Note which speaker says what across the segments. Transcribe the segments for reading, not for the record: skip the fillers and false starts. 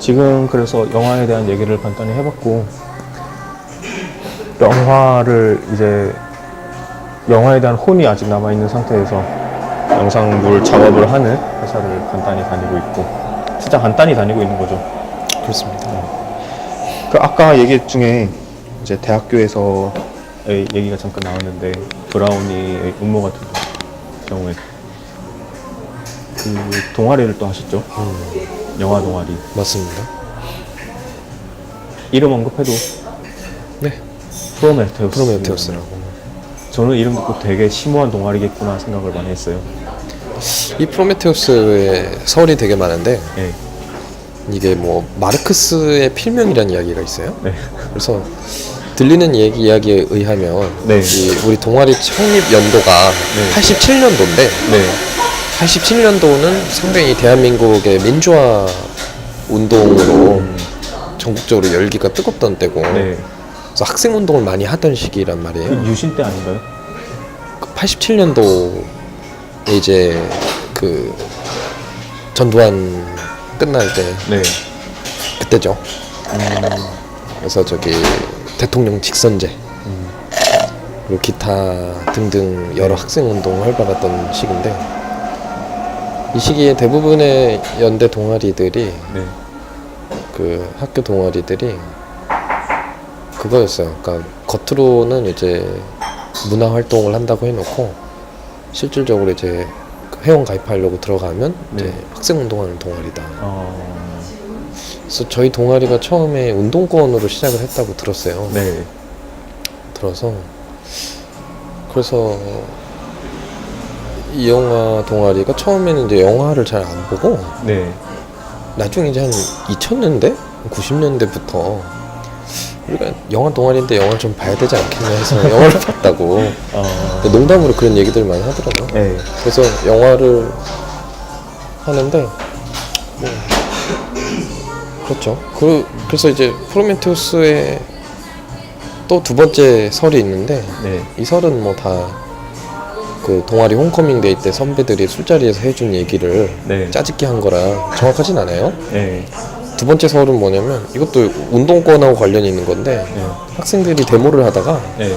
Speaker 1: 지금 그래서 영화에 대한 얘기를 간단히 해봤고, 영화에 대한 혼이 아직 남아있는 상태에서 영상물 작업을 하는 회사를 간단히 다니고 있고, 진짜 간단히 다니고 있는 거죠.
Speaker 2: 그렇습니다.
Speaker 1: 그 아까 얘기 중에 이제 대학교에서의 얘기가 잠깐 나왔는데, 브라우니의 음모 같은 경우에 그 동아리를 또 하셨죠. 영화 동아리.
Speaker 2: 맞습니다.
Speaker 1: 이름 언급해도
Speaker 2: 네.
Speaker 1: 프로메테우스라고. 저는 이름 듣고 되게 심오한 동아리겠구나 생각을 많이 했어요.
Speaker 2: 이 프로메테우스의 설이 되게 많은데
Speaker 1: 네.
Speaker 2: 이게 뭐 마르크스의 필명이라는 이야기가 있어요.
Speaker 1: 네.
Speaker 2: 그래서 들리는 이야기에 의하면
Speaker 1: 네.
Speaker 2: 우리 동아리 창립 연도가
Speaker 1: 네.
Speaker 2: 87년도인데
Speaker 1: 네.
Speaker 2: 87년도는 상당히 대한민국의 민주화 운동으로 전국적으로 열기가 뜨겁던 때고
Speaker 1: 네.
Speaker 2: 그래서 학생 운동을 많이 하던 시기란 말이에요.
Speaker 1: 그 유신 때 아닌가요?
Speaker 2: 87년도에 이제 그 전두환 끝날 때
Speaker 1: 네.
Speaker 2: 그때죠. 그래서 저기 대통령 직선제 그리고 기타 등등 여러 학생 운동을 활발했던 시기인데 이 시기에 대부분의 연대 동아리들이
Speaker 1: 네.
Speaker 2: 그 학교 동아리들이 그거였어요. 그러니까 겉으로는 이제 문화 활동을 한다고 해놓고 실질적으로 이제 회원 가입하려고 들어가면
Speaker 1: 네.
Speaker 2: 이제 학생 운동하는 동아리다. 그래서 저희 동아리가 처음에 운동권으로 시작을 했다고 들었어요.
Speaker 1: 네.
Speaker 2: 들어서 그래서 이 영화 동아리가 처음에는 이제 영화를 잘 안 보고
Speaker 1: 네.
Speaker 2: 나중에 이제 한 2000년대? 90년대부터 우리가 영화 동아리인데 영화를 좀 봐야 되지 않겠냐 해서 영화를 봤다고 농담으로 그런 얘기들 많이 하더라고요.
Speaker 1: 네.
Speaker 2: 그래서 영화를 하는데 뭐 그렇죠. 그래서 이제 프로메테우스의 또 두 번째 설이 있는데
Speaker 1: 네.
Speaker 2: 이 설은 뭐 다 그 동아리 홈커밍 데이 때 선배들이 술자리에서 해준 얘기를
Speaker 1: 네.
Speaker 2: 짜집기 한 거라 정확하진 않아요.
Speaker 1: 네.
Speaker 2: 두 번째 설은 뭐냐면 이것도 운동권하고 관련이 있는 건데
Speaker 1: 네.
Speaker 2: 학생들이 데모를 하다가
Speaker 1: 네.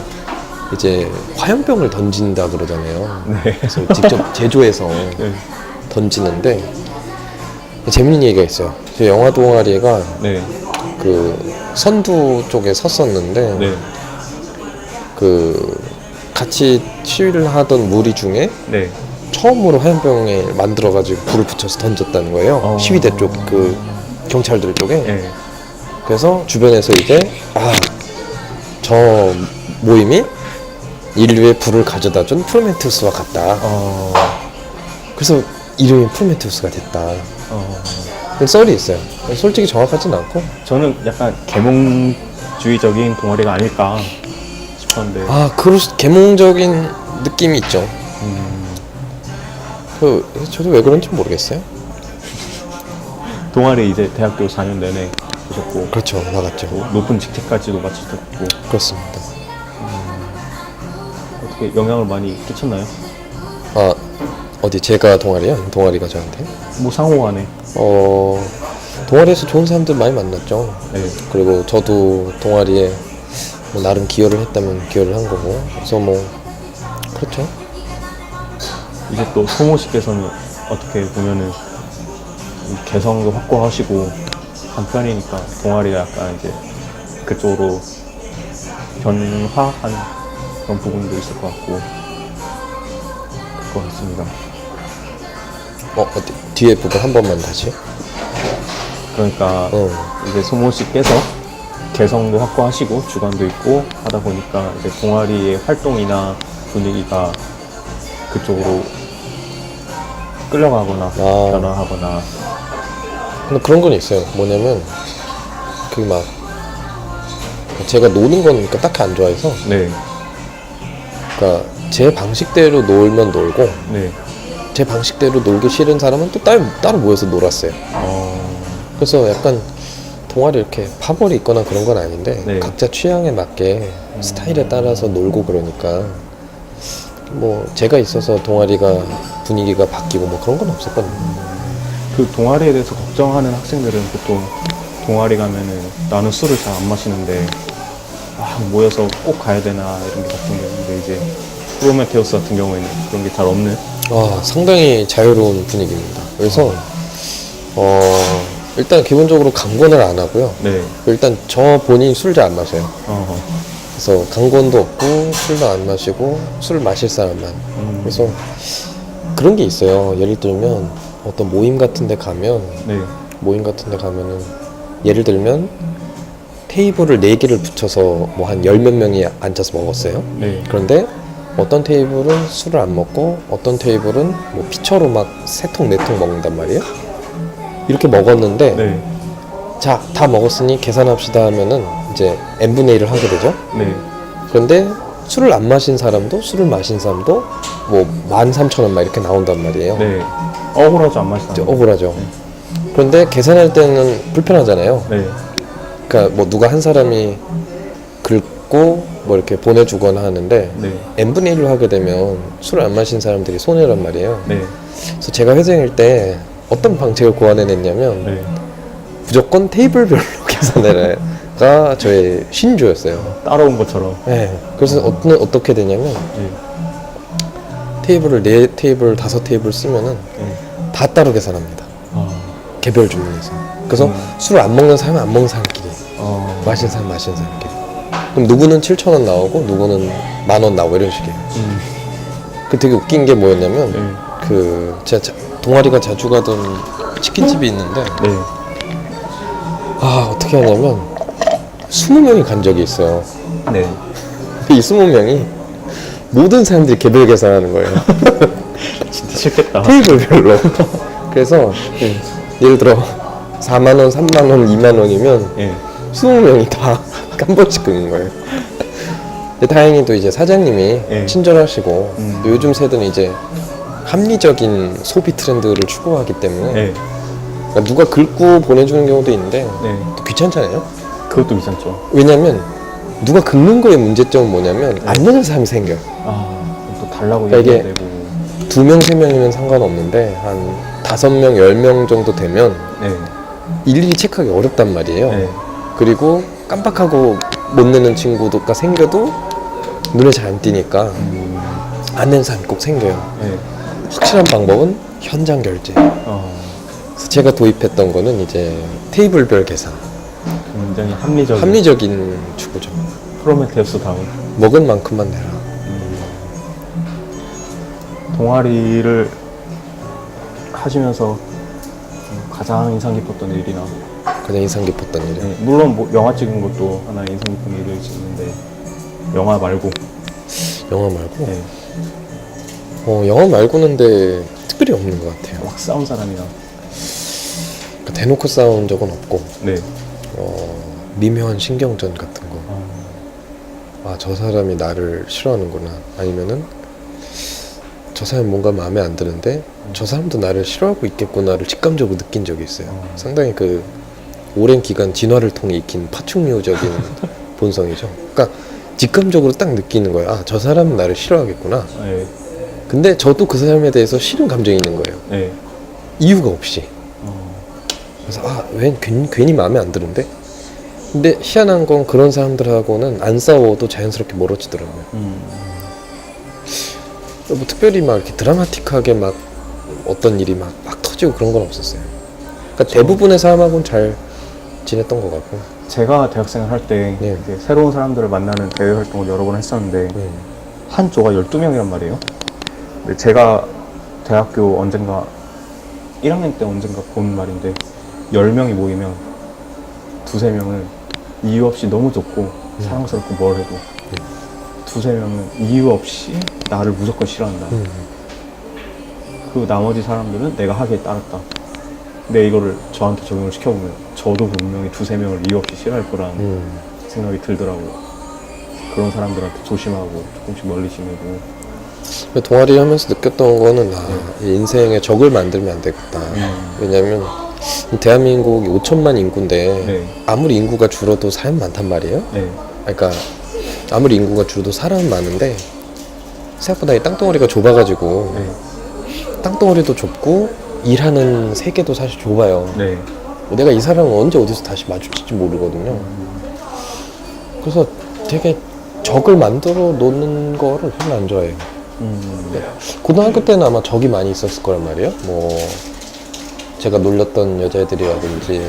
Speaker 2: 이제 화염병을 던진다 그러잖아요.
Speaker 1: 네.
Speaker 2: 그래서 직접 제조해서
Speaker 1: 네.
Speaker 2: 던지는데 재밌는 얘기가 있어요. 제 영화 동아리가
Speaker 1: 네.
Speaker 2: 그 선두 쪽에 섰었는데
Speaker 1: 네.
Speaker 2: 그 같이 시위를 하던 무리 중에
Speaker 1: 네.
Speaker 2: 처음으로 화염병을 만들어가지고 불을 붙여서 던졌다는 거예요. 시위대 쪽 그 경찰들 쪽에.
Speaker 1: 네.
Speaker 2: 그래서 주변에서 이제 저 모임이 인류의 불을 가져다준 프로메테우스와 같다. 그래서 이름이 프로메테우스가 됐다. 그런 썰이 있어요. 솔직히 정확하진 않고.
Speaker 1: 저는 약간 계몽주의적인 동아리가 아닐까 싶었는데.
Speaker 2: 계몽적인 느낌이 있죠. 저도 왜 그런지 모르겠어요.
Speaker 1: 동아리 이제 대학교 4년 내내 보셨고.
Speaker 2: 그렇죠. 나갔죠.
Speaker 1: 높은 직책까지도 마치셨고.
Speaker 2: 그렇습니다.
Speaker 1: 어떻게 영향을 많이 끼쳤나요?
Speaker 2: 어디 제가 동아리요? 동아리가 저한테?
Speaker 1: 뭐 상호간에.
Speaker 2: 동아리에서 좋은 사람들 많이 만났죠.
Speaker 1: 네.
Speaker 2: 그리고 저도 동아리에 뭐 나름 기여를 했다면 기여를 한 거고. 그래서 뭐 그렇죠.
Speaker 1: 이제 또 송호 씨께서는 어떻게 보면은 이 개성도 확고하시고 한편이니까 동아리가 약간 이제 그쪽으로 변화한 그런 부분도 있을 것 같고 그럴 것 같습니다.
Speaker 2: 어디 뒤에 부분 한 번만 다시.
Speaker 1: 그러니까 이제 송호 씨께서 개성도 확고하시고 주관도 있고 하다 보니까 이제 동아리의 활동이나 분위기가 그쪽으로 끌려가거나 변화하거나.
Speaker 2: 근데 그런 건 있어요. 뭐냐면 제가 노는 건 그러니까 딱히 안 좋아해서.
Speaker 1: 네.
Speaker 2: 그러니까 제 방식대로 놀면 놀고.
Speaker 1: 네.
Speaker 2: 제 방식대로 놀기 싫은 사람은 또 따로 모여서 놀았어요. 그래서 약간 동아리 이렇게 파벌이 있거나 그런 건 아닌데
Speaker 1: 네.
Speaker 2: 각자 취향에 맞게 스타일에 따라서 놀고 그러니까 뭐 제가 있어서 동아리가 분위기가 바뀌고 뭐 그런 건 없었거든요.
Speaker 1: 그 동아리에 대해서 걱정하는 학생들은 보통 동아리 가면은 나는 술을 잘 안 마시는데 모여서 꼭 가야 되나 이런 게 걱정되는데 이제 프로메테우스 같은 경우에는 그런 게 잘 없는.
Speaker 2: 상당히 자유로운 분위기입니다. 그래서 일단 기본적으로 강권을 안 하고요.
Speaker 1: 네.
Speaker 2: 일단 저 본인이 술 잘 안 마셔요. 그래서 강권도 없고 술도 안 마시고 술 마실 사람만. 그래서 그런 게 있어요. 예를 들면 어떤 모임 같은 데 가면
Speaker 1: 네.
Speaker 2: 모임 같은 데 가면은 예를 들면 테이블을 4개를 붙여서 뭐 한 10몇 명이 앉아서 먹었어요.
Speaker 1: 네.
Speaker 2: 그런데 어떤 테이블은 술을 안 먹고 어떤 테이블은 뭐 피처로 막 3통 4통 먹는단 말이에요. 이렇게 먹었는데
Speaker 1: 네.
Speaker 2: 자, 다 먹었으니 계산합시다 하면은 이제 n분의 1을 하게 되죠.
Speaker 1: 네.
Speaker 2: 그런데 술을 안 마신 사람도 술을 마신 사람도 뭐 13,000원 막 이렇게 나온단 말이에요.
Speaker 1: 네. 억울하죠, 안 마시다.
Speaker 2: 억울하죠. 그런데 계산할 때는 불편하잖아요.
Speaker 1: 네.
Speaker 2: 그러니까 뭐 누가 한 사람이 긁고 뭐 이렇게 보내주거나 하는데
Speaker 1: 네.
Speaker 2: n분의 1로 하게 되면 술을 안 마신 사람들이 손해란 말이에요.
Speaker 1: 네.
Speaker 2: 그래서 제가 회생일 때 어떤 방책을 고안해냈냐면
Speaker 1: 네.
Speaker 2: 무조건 테이블별로 계산해라가 저의 신조였어요.
Speaker 1: 따라온 것처럼.
Speaker 2: 네. 그래서 어떻게 되냐면
Speaker 1: 네.
Speaker 2: 테이블을 4테이블, 5테이블 쓰면은
Speaker 1: 네.
Speaker 2: 다 따로 계산합니다.
Speaker 1: 아.
Speaker 2: 개별 주문해서. 그래서 술을 안 먹는 사람은 안 먹는 사람끼리,
Speaker 1: 어.
Speaker 2: 마신 사람 마시는 사람끼리. 그럼 누구는 7,000원 나오고 누구는 10,000원 나오고 이런 식이에요. 그 되게 웃긴 게 뭐였냐면
Speaker 1: 네.
Speaker 2: 그 제가 동아리가 자주 가던 치킨집이 있는데
Speaker 1: 네.
Speaker 2: 어떻게 하냐면 20명이 간 적이 있어요.
Speaker 1: 네.
Speaker 2: 이 20명이 모든 사람들이 개별 계산하는 거예요.
Speaker 1: 진짜 싫겠다.
Speaker 2: 테이블별로. 그래서
Speaker 1: 네.
Speaker 2: 예를 들어 4만원, 3만원, 2만원이면
Speaker 1: 네.
Speaker 2: 20명이 다 한 번씩 끄는 거예요. 근데 다행히 또 이제 사장님이
Speaker 1: 네.
Speaker 2: 친절하시고 또 요즘 세대는 이제 합리적인 소비 트렌드를 추구하기 때문에
Speaker 1: 네.
Speaker 2: 그러니까 누가 긁고 보내주는 경우도 있는데
Speaker 1: 네.
Speaker 2: 또 귀찮잖아요.
Speaker 1: 그것도 괜찮죠.
Speaker 2: 왜냐면 누가 긁는 거의 문제점은 뭐냐면 안 넣는 사람이 생겨요.
Speaker 1: 또 달라고
Speaker 2: 그러니까
Speaker 1: 얘기해야
Speaker 2: 이게
Speaker 1: 되고.
Speaker 2: 2명, 3명이면 상관없는데 한 5명, 10명 정도 되면
Speaker 1: 네.
Speaker 2: 일일이 체크하기 어렵단 말이에요.
Speaker 1: 네.
Speaker 2: 그리고 깜빡하고 못 내는 친구가 생겨도 눈에 잘 안 띄니까 안 내는 사람이 꼭 생겨요.
Speaker 1: 네.
Speaker 2: 확실한 방법은 현장 결제. 그래서 제가 도입했던 거는 이제 테이블별 계산.
Speaker 1: 굉장히 합리적인.
Speaker 2: 합리적인 추구죠.
Speaker 1: 프로메테우스 다운.
Speaker 2: 먹은 만큼만 내라.
Speaker 1: 동아리를 하시면서 가장 인상 깊었던 일이나.
Speaker 2: 가장 인상 깊었던 일이요.
Speaker 1: 네, 물론 뭐 영화 찍은 것도 하나의 인상 깊은 일일 수 있는데 영화 말고.
Speaker 2: 영화 말고?
Speaker 1: 네.
Speaker 2: 영화 말고는 근데 특별히 없는 것 같아요.
Speaker 1: 막 싸운 사람이나.
Speaker 2: 그러니까 대놓고 싸운 적은 없고
Speaker 1: 네.
Speaker 2: 미묘한 신경전 같은 거. 저 사람이 나를 싫어하는구나. 아니면은 저 사람이 뭔가 마음에 안 드는데 저 사람도 나를 싫어하고 있겠구나를 직감적으로 느낀 적이 있어요. 상당히 그 오랜 기간 진화를 통해 익힌 파충류적인 본성이죠. 그러니까 직감적으로 딱 느끼는 거예요. 저 사람은 나를 싫어하겠구나.
Speaker 1: 네.
Speaker 2: 근데 저도 그 사람에 대해서 싫은 감정이 있는 거예요.
Speaker 1: 네.
Speaker 2: 이유가 없이. 그래서 왜 괜히 마음에 안 드는데? 근데 희한한 건 그런 사람들하고는 안 싸워도 자연스럽게 멀어지더라고요. 뭐 특별히 막 이렇게 드라마틱하게 막 어떤 일이 막 터지고 그런 건 없었어요. 그러니까 대부분의 사람하고는 잘 지냈던 것 같고.
Speaker 1: 제가 대학생을 할 때
Speaker 2: 네.
Speaker 1: 이제 새로운 사람들을 만나는 대외 활동을 여러 번 했었는데 한 조가 12명이란 말이에요. 근데 제가 대학교 언젠가 1학년 때 언젠가 본 말인데 10명이 모이면 2-3명은 이유 없이 너무 좋고 사랑스럽고 뭘 해도 2-3명은 이유 없이 나를 무조건 싫어한다. 그 나머지 사람들은 내가 하기에 따랐다. 근데 이거를 저한테 적용을 시켜보면 저도 분명히 2-3명을 이유 없이 싫어할 거라는 생각이 들더라고요. 그런 사람들한테 조심하고 조금씩 멀리 지내고.
Speaker 2: 동아리 하면서 느꼈던 거는 인생에 적을 만들면 안 되겠다. 왜냐면 대한민국이 5천만 인구인데
Speaker 1: 네.
Speaker 2: 아무리 인구가 줄어도 사람 많단 말이에요.
Speaker 1: 네.
Speaker 2: 그러니까 아무리 인구가 줄어도 사람은 많은데 생각보다 이 땅덩어리가 좁아가지고
Speaker 1: 네.
Speaker 2: 땅덩어리도 좁고 일하는 세계도 사실 좁아요.
Speaker 1: 네.
Speaker 2: 내가 이 사람을 언제 어디서 다시 마주칠지 모르거든요. 그래서 되게 적을 만들어 놓는 거를 별로 안 좋아해요. 고등학교 때는 아마 적이 많이 있었을 거란 말이에요. 뭐 제가 놀렸던 여자애들이라든지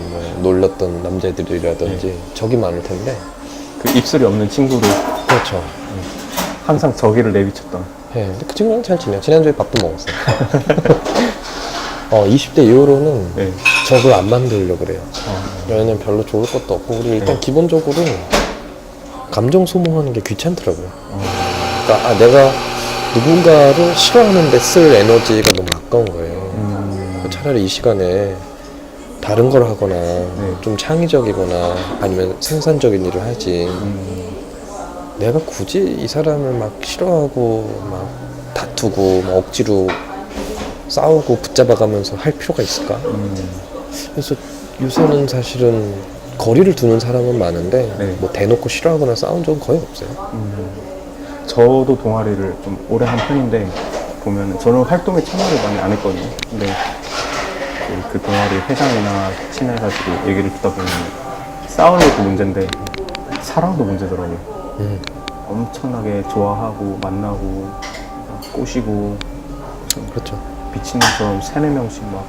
Speaker 2: 뭐 놀렸던 남자애들이라든지 적이 많을 텐데.
Speaker 1: 그 입술이 없는 친구도
Speaker 2: 그렇죠.
Speaker 1: 항상 저기를 내비쳤던.
Speaker 2: 네, 근데 그 친구랑 잘 지내요. 지난주에 밥도 먹었어요. 20대 이후로는
Speaker 1: 네.
Speaker 2: 적을 안 만들려고 그래요. 왜냐면 별로 좋을 것도 없고, 우리 일단 기본적으로 감정 소모하는 게 귀찮더라고요. 그러니까 내가 누군가를 싫어하는데 쓸 에너지가 너무 아까운 거예요. 차라리 이 시간에 다른 걸 하거나 좀 창의적이거나 아니면 생산적인 일을 하지. 내가 굳이 이 사람을 막 싫어하고 막 다투고 막 억지로 싸우고 붙잡아가면서 할 필요가 있을까? 그래서 요새는 사실은 거리를 두는 사람은 많은데
Speaker 1: 네.
Speaker 2: 뭐 대놓고 싫어하거나 싸운 적은 거의 없어요.
Speaker 1: 저도 동아리를 좀 오래 한 편인데 보면은 저는 활동에 참여를 많이 안 했거든요. 근데 그 동아리 회장이나 친해가지고 얘기를 듣다 보면 싸우는 것도 문제인데 사랑도 문제더라고요. 엄청나게 좋아하고 만나고 꼬시고
Speaker 2: 그렇죠.
Speaker 1: 미친놈처럼 3-4명씩 막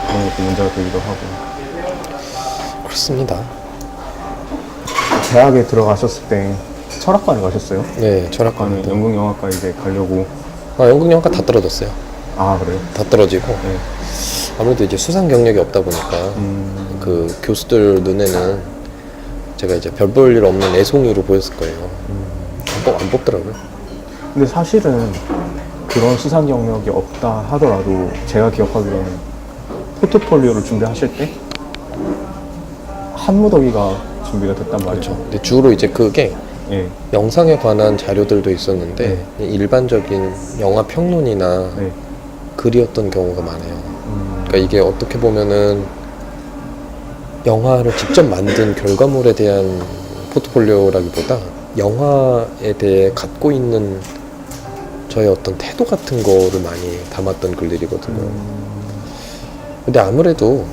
Speaker 1: 그런 것도 문제가 되기도 하고.
Speaker 2: 그렇습니다.
Speaker 1: 대학에 들어가셨을 때 철학과에 가셨어요?
Speaker 2: 네, 철학과는
Speaker 1: 저는 연극영화과 이제 가려고.
Speaker 2: 연극영화과 다 떨어졌어요.
Speaker 1: 아 그래요?
Speaker 2: 다 떨어지고
Speaker 1: 네.
Speaker 2: 아무래도 이제 수상 경력이 없다 보니까 그 교수들 눈에는 제가 이제 별 볼 일 없는 애송이로 보였을 거예요. 안 뽑더라고요.
Speaker 1: 근데 사실은 그런 수상 경력이 없다 하더라도 제가 기억하기로는 포트폴리오를 준비하실 때 한 무더기가 준비가 됐단 말이죠.
Speaker 2: 그렇죠. 근데 주로 이제 그게
Speaker 1: 예.
Speaker 2: 영상에 관한 자료들도 있었는데 일반적인 영화 평론이나
Speaker 1: 네.
Speaker 2: 글이었던 경우가 많아요. 그러니까 이게 어떻게 보면은 영화를 직접 만든 결과물에 대한 포트폴리오라기보다 영화에 대해 갖고 있는 저의 어떤 태도 같은 거를 많이 담았던 글들이거든요. 근데 아무래도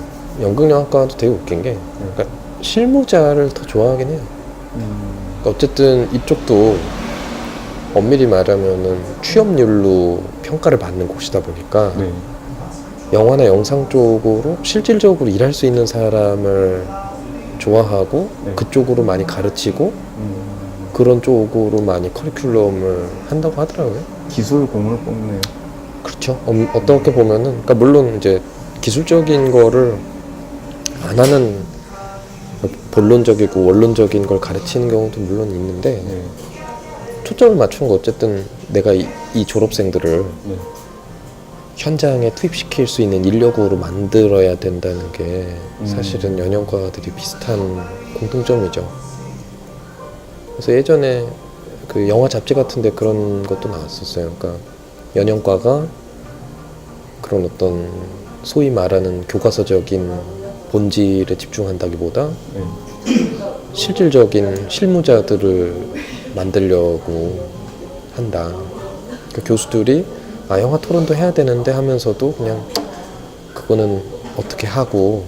Speaker 2: 연극영화과도 되게 웃긴 게 그러니까 실무자를 더 좋아하긴 해요. 그러니까 어쨌든 이쪽도 엄밀히 말하면은 취업률로 평가를 받는 곳이다 보니까
Speaker 1: 네.
Speaker 2: 영화나 영상 쪽으로 실질적으로 일할 수 있는 사람을 좋아하고
Speaker 1: 네.
Speaker 2: 그쪽으로 많이 가르치고 그런 쪽으로 많이 커리큘럼을 한다고 하더라고요.
Speaker 1: 기술공을 뽑네요.
Speaker 2: 그렇죠. 어떻게 보면은, 그러니까 물론 이제 기술적인 거를 안 하는 본론적이고 원론적인 걸 가르치는 경우도 물론 있는데
Speaker 1: 네.
Speaker 2: 초점을 맞춘 거 어쨌든 내가 이 졸업생들을
Speaker 1: 네.
Speaker 2: 현장에 투입시킬 수 있는 인력으로 만들어야 된다는 게 사실은 연영과들이 비슷한 공통점이죠. 그래서 예전에 그 영화 잡지 같은데 그런 것도 나왔었어요. 그러니까 연영과가 그런 어떤 소위 말하는 교과서적인 본질에 집중한다기보다 실질적인 실무자들을 만들려고 한다. 그러니까 교수들이 영화 토론도 해야 되는데 하면서도 그냥 그거는 어떻게 하고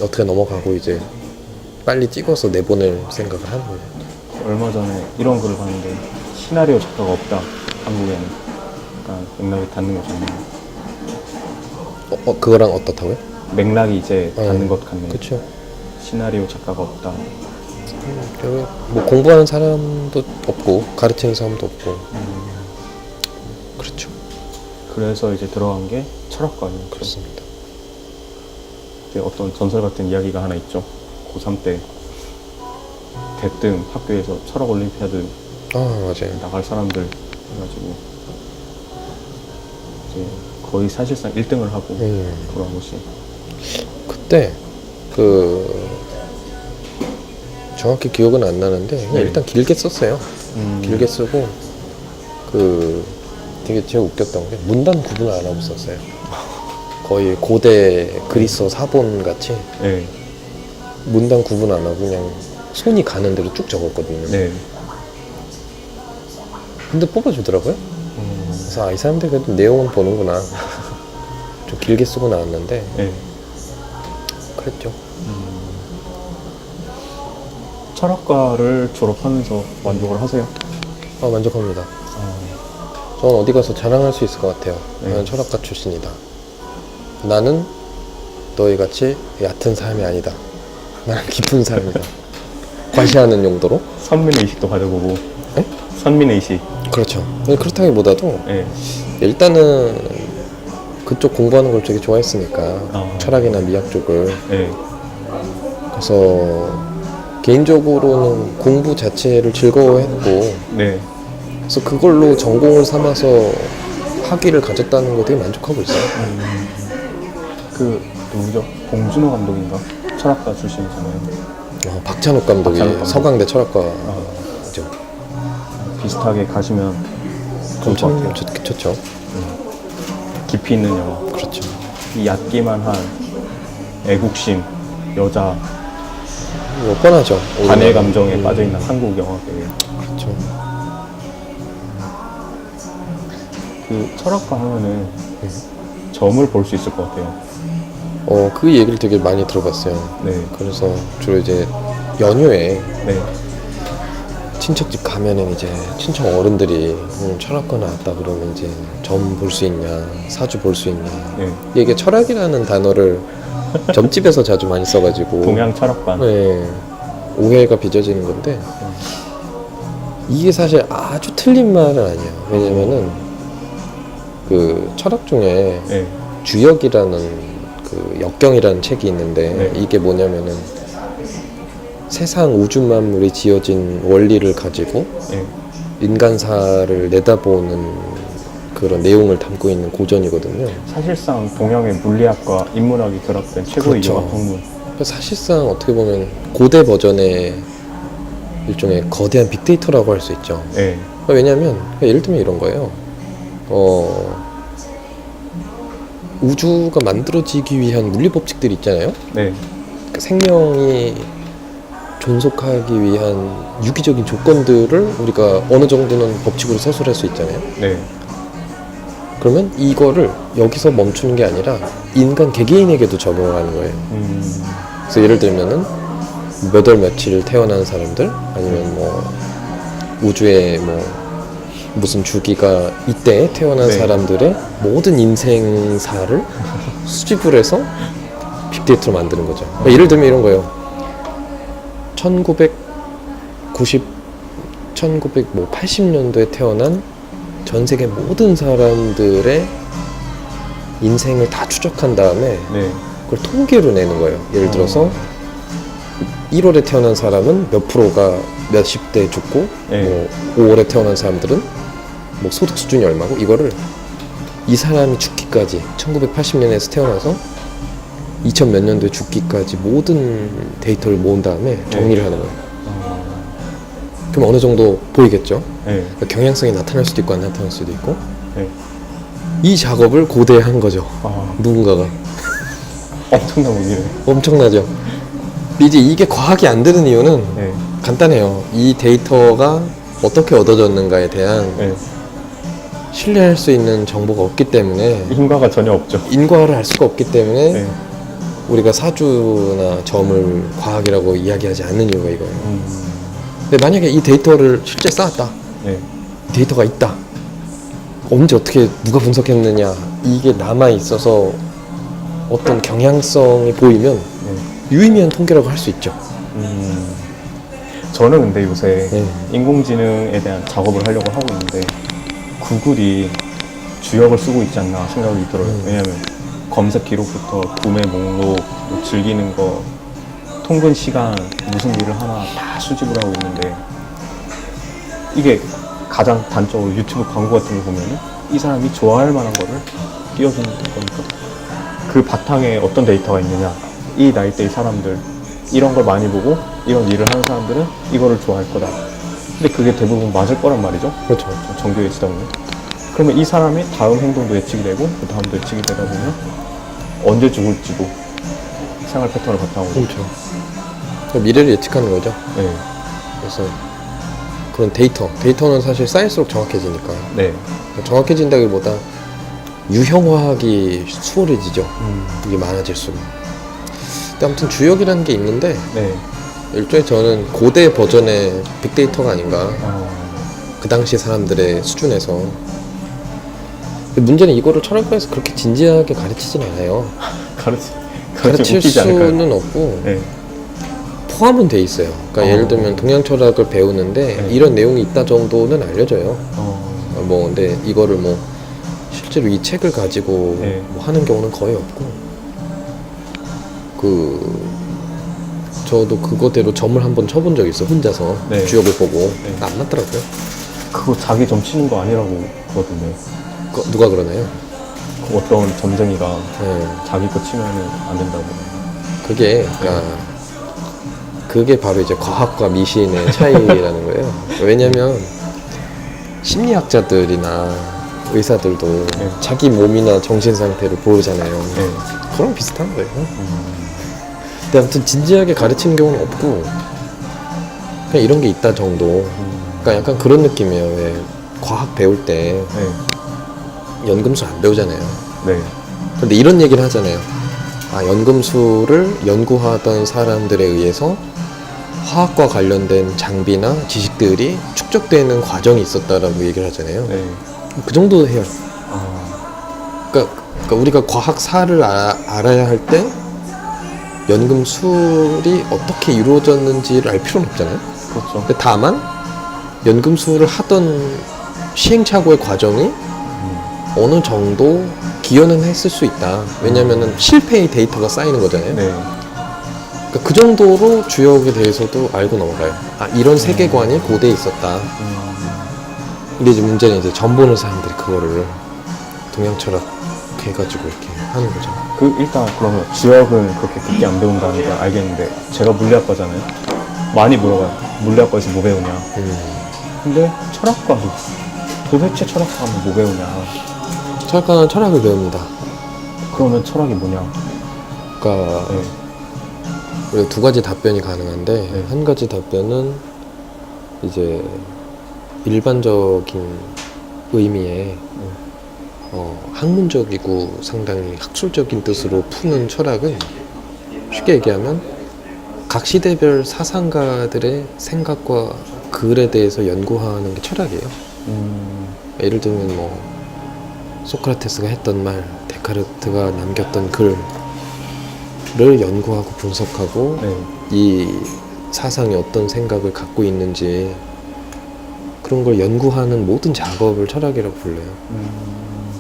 Speaker 2: 어떻게 넘어가고 이제 빨리 찍어서 내보낼 생각을 하는 거예요.
Speaker 1: 얼마 전에 이런 글을 봤는데 시나리오 작가가 없다 한국에는. 약간 맥락이 닿는 거잖아요.
Speaker 2: 그거랑 어떻다고요?
Speaker 1: 맥락이 이제 닿는 것 같네요.
Speaker 2: 그렇죠.
Speaker 1: 시나리오 작가가 없다.
Speaker 2: 뭐 공부하는 사람도 없고 가르치는 사람도 없고 그렇죠.
Speaker 1: 그래서 이제 들어간 게 철학과예요.
Speaker 2: 그렇습니다.
Speaker 1: 이제 어떤 전설 같은 이야기가 하나 있죠. 고3 때 대뜸 학교에서 철학 올림피아드
Speaker 2: 맞아요.
Speaker 1: 나갈 사람들 해가지고 이제 거의 사실상 1등을 하고 돌아온 것이.
Speaker 2: 그때 정확히 기억은 안 나는데 그냥 일단 길게 썼어요. 길게 쓰고 되게 제가 웃겼던 게 문단 구분을 안 하고 썼어요. 거의 고대 그리스 사본 같이 문단 구분 안 하고 그냥 손이 가는 대로 쭉 적었거든요.
Speaker 1: 네.
Speaker 2: 근데 뽑아주더라고요. 그래서 이 사람들 그래도 내용은 보는구나. 좀 길게 쓰고 나왔는데
Speaker 1: 네.
Speaker 2: 그랬죠.
Speaker 1: 철학과를 졸업하면서 만족을 하세요?
Speaker 2: 만족합니다. 저는 어디 가서 자랑할 수 있을 것 같아요.
Speaker 1: 네.
Speaker 2: 나는 철학과 출신이다. 나는 너희 같이 얕은 삶이 아니다. 나는 깊은 삶이다. 과시하는 용도로.
Speaker 1: 선민의식도 가져보고.
Speaker 2: 네?
Speaker 1: 선민의식.
Speaker 2: 그렇죠. 그렇다기보다도
Speaker 1: 네.
Speaker 2: 일단은 그쪽 공부하는 걸 되게 좋아했으니까 철학이나 미학 쪽을.
Speaker 1: 네.
Speaker 2: 그래서 개인적으로는 공부 자체를 즐거워했고
Speaker 1: 네.
Speaker 2: 그래서 그걸로 전공을 삼아서 학위를 가졌다는 거 되게 만족하고 있어요.
Speaker 1: 그 누구죠? 봉준호 감독인가? 철학과 출신이잖아요.
Speaker 2: 박찬욱 감독이
Speaker 1: 박찬욱 감독.
Speaker 2: 서강대 철학과죠.
Speaker 1: 비슷하게 가시면 좋을 것 같아요.
Speaker 2: 좋죠.
Speaker 1: 깊이 있는 영화.
Speaker 2: 그렇죠.
Speaker 1: 이 얕기만 한 애국심, 여자,
Speaker 2: 뻔하죠.
Speaker 1: 반의 감정에 빠져있는 한국 영화계에.
Speaker 2: 그렇죠.
Speaker 1: 그 철학과 하면은 점을 볼 수 있을 것 같아요.
Speaker 2: 그 얘기를 되게 많이 들어봤어요.
Speaker 1: 네.
Speaker 2: 그래서 주로 이제 연휴에
Speaker 1: 네.
Speaker 2: 친척집 가면은 이제 친척 어른들이 철학과 나왔다 그러면 이제 점 볼 수 있냐, 사주 볼 수 있냐.
Speaker 1: 네.
Speaker 2: 이게 철학이라는 단어를 점집에서 자주 많이 써가지고
Speaker 1: 동양 철학관.
Speaker 2: 네, 오해가 빚어지는 건데 이게 사실 아주 틀린 말은 아니에요. 왜냐면은 그 철학 중에
Speaker 1: 네.
Speaker 2: 주역이라는 그 역경이라는 책이 있는데
Speaker 1: 네.
Speaker 2: 이게 뭐냐면은 세상 우주 만물이 지어진 원리를 가지고
Speaker 1: 네.
Speaker 2: 인간사를 내다보는 그런 내용을 담고 있는 고전이거든요.
Speaker 1: 사실상 동양의 물리학과 인문학이 결합된 최고의
Speaker 2: 그렇죠.
Speaker 1: 융합 학문.
Speaker 2: 사실상 어떻게 보면 고대 버전의 일종의 거대한 빅데이터라고 할 수 있죠.
Speaker 1: 네.
Speaker 2: 왜냐하면 예를 들면 이런 거예요. 우주가 만들어지기 위한 물리 법칙들이 있잖아요.
Speaker 1: 네.
Speaker 2: 그러니까 생명이 존속하기 위한 유기적인 조건들을 우리가 어느 정도는 법칙으로 서술할 수 있잖아요.
Speaker 1: 네.
Speaker 2: 그러면 이거를 여기서 멈추는 게 아니라 인간 개개인에게도 적용을 하는 거예요. 그래서 예를 들면은 몇 월 며칠 태어난 사람들 아니면 뭐 우주에 뭐 무슨 주기가 이때 태어난
Speaker 1: 네.
Speaker 2: 사람들의 모든 인생사를 수집을 해서 빅데이터로 만드는 거죠. 그러니까 예를 들면 이런 거예요. 1980년도에 태어난 전 세계 모든 사람들의 인생을 다 추적한 다음에
Speaker 1: 네.
Speaker 2: 그걸 통계로 내는 거예요. 예를 들어서 1월에 태어난 사람은 몇 프로가 몇십 대 죽고
Speaker 1: 네.
Speaker 2: 뭐 5월에 태어난 사람들은 뭐 소득 수준이 얼마고 이거를 이 사람이 죽기까지 1980년에서 태어나서 2000 몇 년도에 죽기까지 모든 데이터를 모은 다음에 정리를 하는 거예요. 그럼 어느 정도 보이겠죠?
Speaker 1: 네.
Speaker 2: 그러니까 경향성이 나타날 수도 있고 안 나타날 수도 있고
Speaker 1: 네.
Speaker 2: 이 작업을 고대에 한 거죠. 누군가가.
Speaker 1: 엄청난 의미네.
Speaker 2: 엄청나죠. 이제 이게 과학이 안 되는 이유는
Speaker 1: 네.
Speaker 2: 간단해요. 이 데이터가 어떻게 얻어졌는가에 대한
Speaker 1: 네.
Speaker 2: 신뢰할 수 있는 정보가 없기 때문에
Speaker 1: 인과가 전혀 없죠.
Speaker 2: 인과를 할 수가 없기 때문에
Speaker 1: 네.
Speaker 2: 우리가 사주나 점을 과학이라고 이야기하지 않는 이유가 이거예요. 근데 만약에 이 데이터를 실제 쌓았다.
Speaker 1: 네.
Speaker 2: 데이터가 있다. 언제 어떻게 누가 분석했느냐 이게 남아 있어서 어떤 경향성이 보이면
Speaker 1: 네.
Speaker 2: 유의미한 통계라고 할 수 있죠.
Speaker 1: 저는 근데 요새
Speaker 2: 네.
Speaker 1: 인공지능에 대한 작업을 하려고 하고 있는데 구글이 주역을 쓰고 있지 않나 생각이 들어요. 왜냐하면 검색 기록부터 구매 목록, 뭐 즐기는 거, 통근 시간, 무슨 일을 하나 다 수집을 하고 있는데 이게 가장 단적으로 유튜브 광고 같은 거 보면은 이 사람이 좋아할 만한 거를 띄워주는 거니까 그 바탕에 어떤 데이터가 있느냐, 이 나이대의 사람들 이런 걸 많이 보고 이런 일을 하는 사람들은 이거를 좋아할 거다. 근데 그게 대부분 맞을 거란 말이죠.
Speaker 2: 그렇죠.
Speaker 1: 정교 예측다 보면. 그러면 이 사람이 다음 행동도 예측이 되고 그 다음도 예측이 되다 보면 언제 죽을지도 생활 패턴을 바탕으로.
Speaker 2: 그렇죠. 그러니까 미래를 예측하는 거죠.
Speaker 1: 네.
Speaker 2: 그래서 그런 데이터는 사실 쌓일수록 정확해지니까
Speaker 1: 네.
Speaker 2: 정확해진다기보다 유형화하기 수월해지죠. 이게 많아질수록. 근데 아무튼 주역이라는 게 있는데
Speaker 1: 네.
Speaker 2: 일종의 저는 고대 버전의 빅데이터가 아닌가. 그 당시 사람들의 수준에서. 근데 문제는 이거를 철학과에서 그렇게 진지하게 가르치진 않아요. 가르칠
Speaker 1: 웃기지 않을까요?
Speaker 2: 수는 없고
Speaker 1: 네.
Speaker 2: 포함은 돼 있어요. 그러니까 예를 들면 동양 철학을 배우는데
Speaker 1: 네.
Speaker 2: 이런 내용이 있다 정도는 알려져요. 뭐 근데 이거를 뭐 실제로 이 책을 가지고
Speaker 1: 네.
Speaker 2: 뭐 하는 경우는 거의 없고 저도 그거대로 점을 한번 쳐본 적이 있어 혼자서.
Speaker 1: 네.
Speaker 2: 주역을 보고.
Speaker 1: 네.
Speaker 2: 안 맞더라고요.
Speaker 1: 그거 자기 점 치는 거 아니라고 그러던데.
Speaker 2: 누가 그러나요?
Speaker 1: 그 어떤 점쟁이가
Speaker 2: 네.
Speaker 1: 자기 거 치면은 안 된다고.
Speaker 2: 그게 바로 이제 과학과 미신의 차이라는 거예요. 왜냐면 심리학자들이나 의사들도
Speaker 1: 네.
Speaker 2: 자기 몸이나 정신 상태를 모르잖아요.
Speaker 1: 네.
Speaker 2: 그럼 비슷한 거예요. 근데 아무튼 진지하게 가르치는 경우는 없고 그냥 이런 게 있다 정도. 그러니까 약간 그런 느낌이에요. 왜 과학 배울 때
Speaker 1: 네.
Speaker 2: 연금술 안 배우잖아요.
Speaker 1: 네.
Speaker 2: 근데 이런 얘기를 하잖아요. 연금술을 연구하던 사람들에 의해서 화학과 관련된 장비나 지식들이 축적되는 과정이 있었다라고 얘기를 하잖아요.
Speaker 1: 네.
Speaker 2: 그 정도 해요.
Speaker 1: 아,
Speaker 2: 그러니까 우리가 과학사를 알아야 할 때 연금술이 어떻게 이루어졌는지를 알 필요는 없잖아요.
Speaker 1: 그렇죠.
Speaker 2: 근데 다만 연금술을 하던 시행착오의 과정이 어느 정도 기여는 했을 수 있다. 왜냐면은 실패의 데이터가 쌓이는 거잖아요.
Speaker 1: 네.
Speaker 2: 그러니까 그 정도로 주역에 대해서도 알고 넘어가요. 이런 세계관이 고대에 있었다. 근데 이제 문제는 이제 점 보는 사람들이 그거를 동양 철학 해가지고 이렇게 하는 거죠.
Speaker 1: 일단 그러면 주역은 그렇게 깊게 안 배운다는 걸 알겠는데 제가 물리학과잖아요. 많이 물어봐요. 물리학과에서 뭐 배우냐. 근데 철학과도 도대체 철학과 하면 뭐 배우냐.
Speaker 2: 철학과는 철학을 배웁니다.
Speaker 1: 그러면 철학이 뭐냐.
Speaker 2: 그러니까
Speaker 1: 네.
Speaker 2: 우리가 두 가지 답변이 가능한데
Speaker 1: 네.
Speaker 2: 한 가지 답변은 이제 일반적인 의미의 학문적이고 상당히 학술적인 뜻으로 푸는 철학은 쉽게 얘기하면 각 시대별 사상가들의 생각과 글에 대해서 연구하는 게 철학이에요. 예를 들면 뭐 소크라테스가 했던 말, 데카르트가 남겼던 글을 연구하고 분석하고
Speaker 1: 네.
Speaker 2: 이 사상이 어떤 생각을 갖고 있는지 그런 걸 연구하는 모든 작업을 철학이라고 불러요.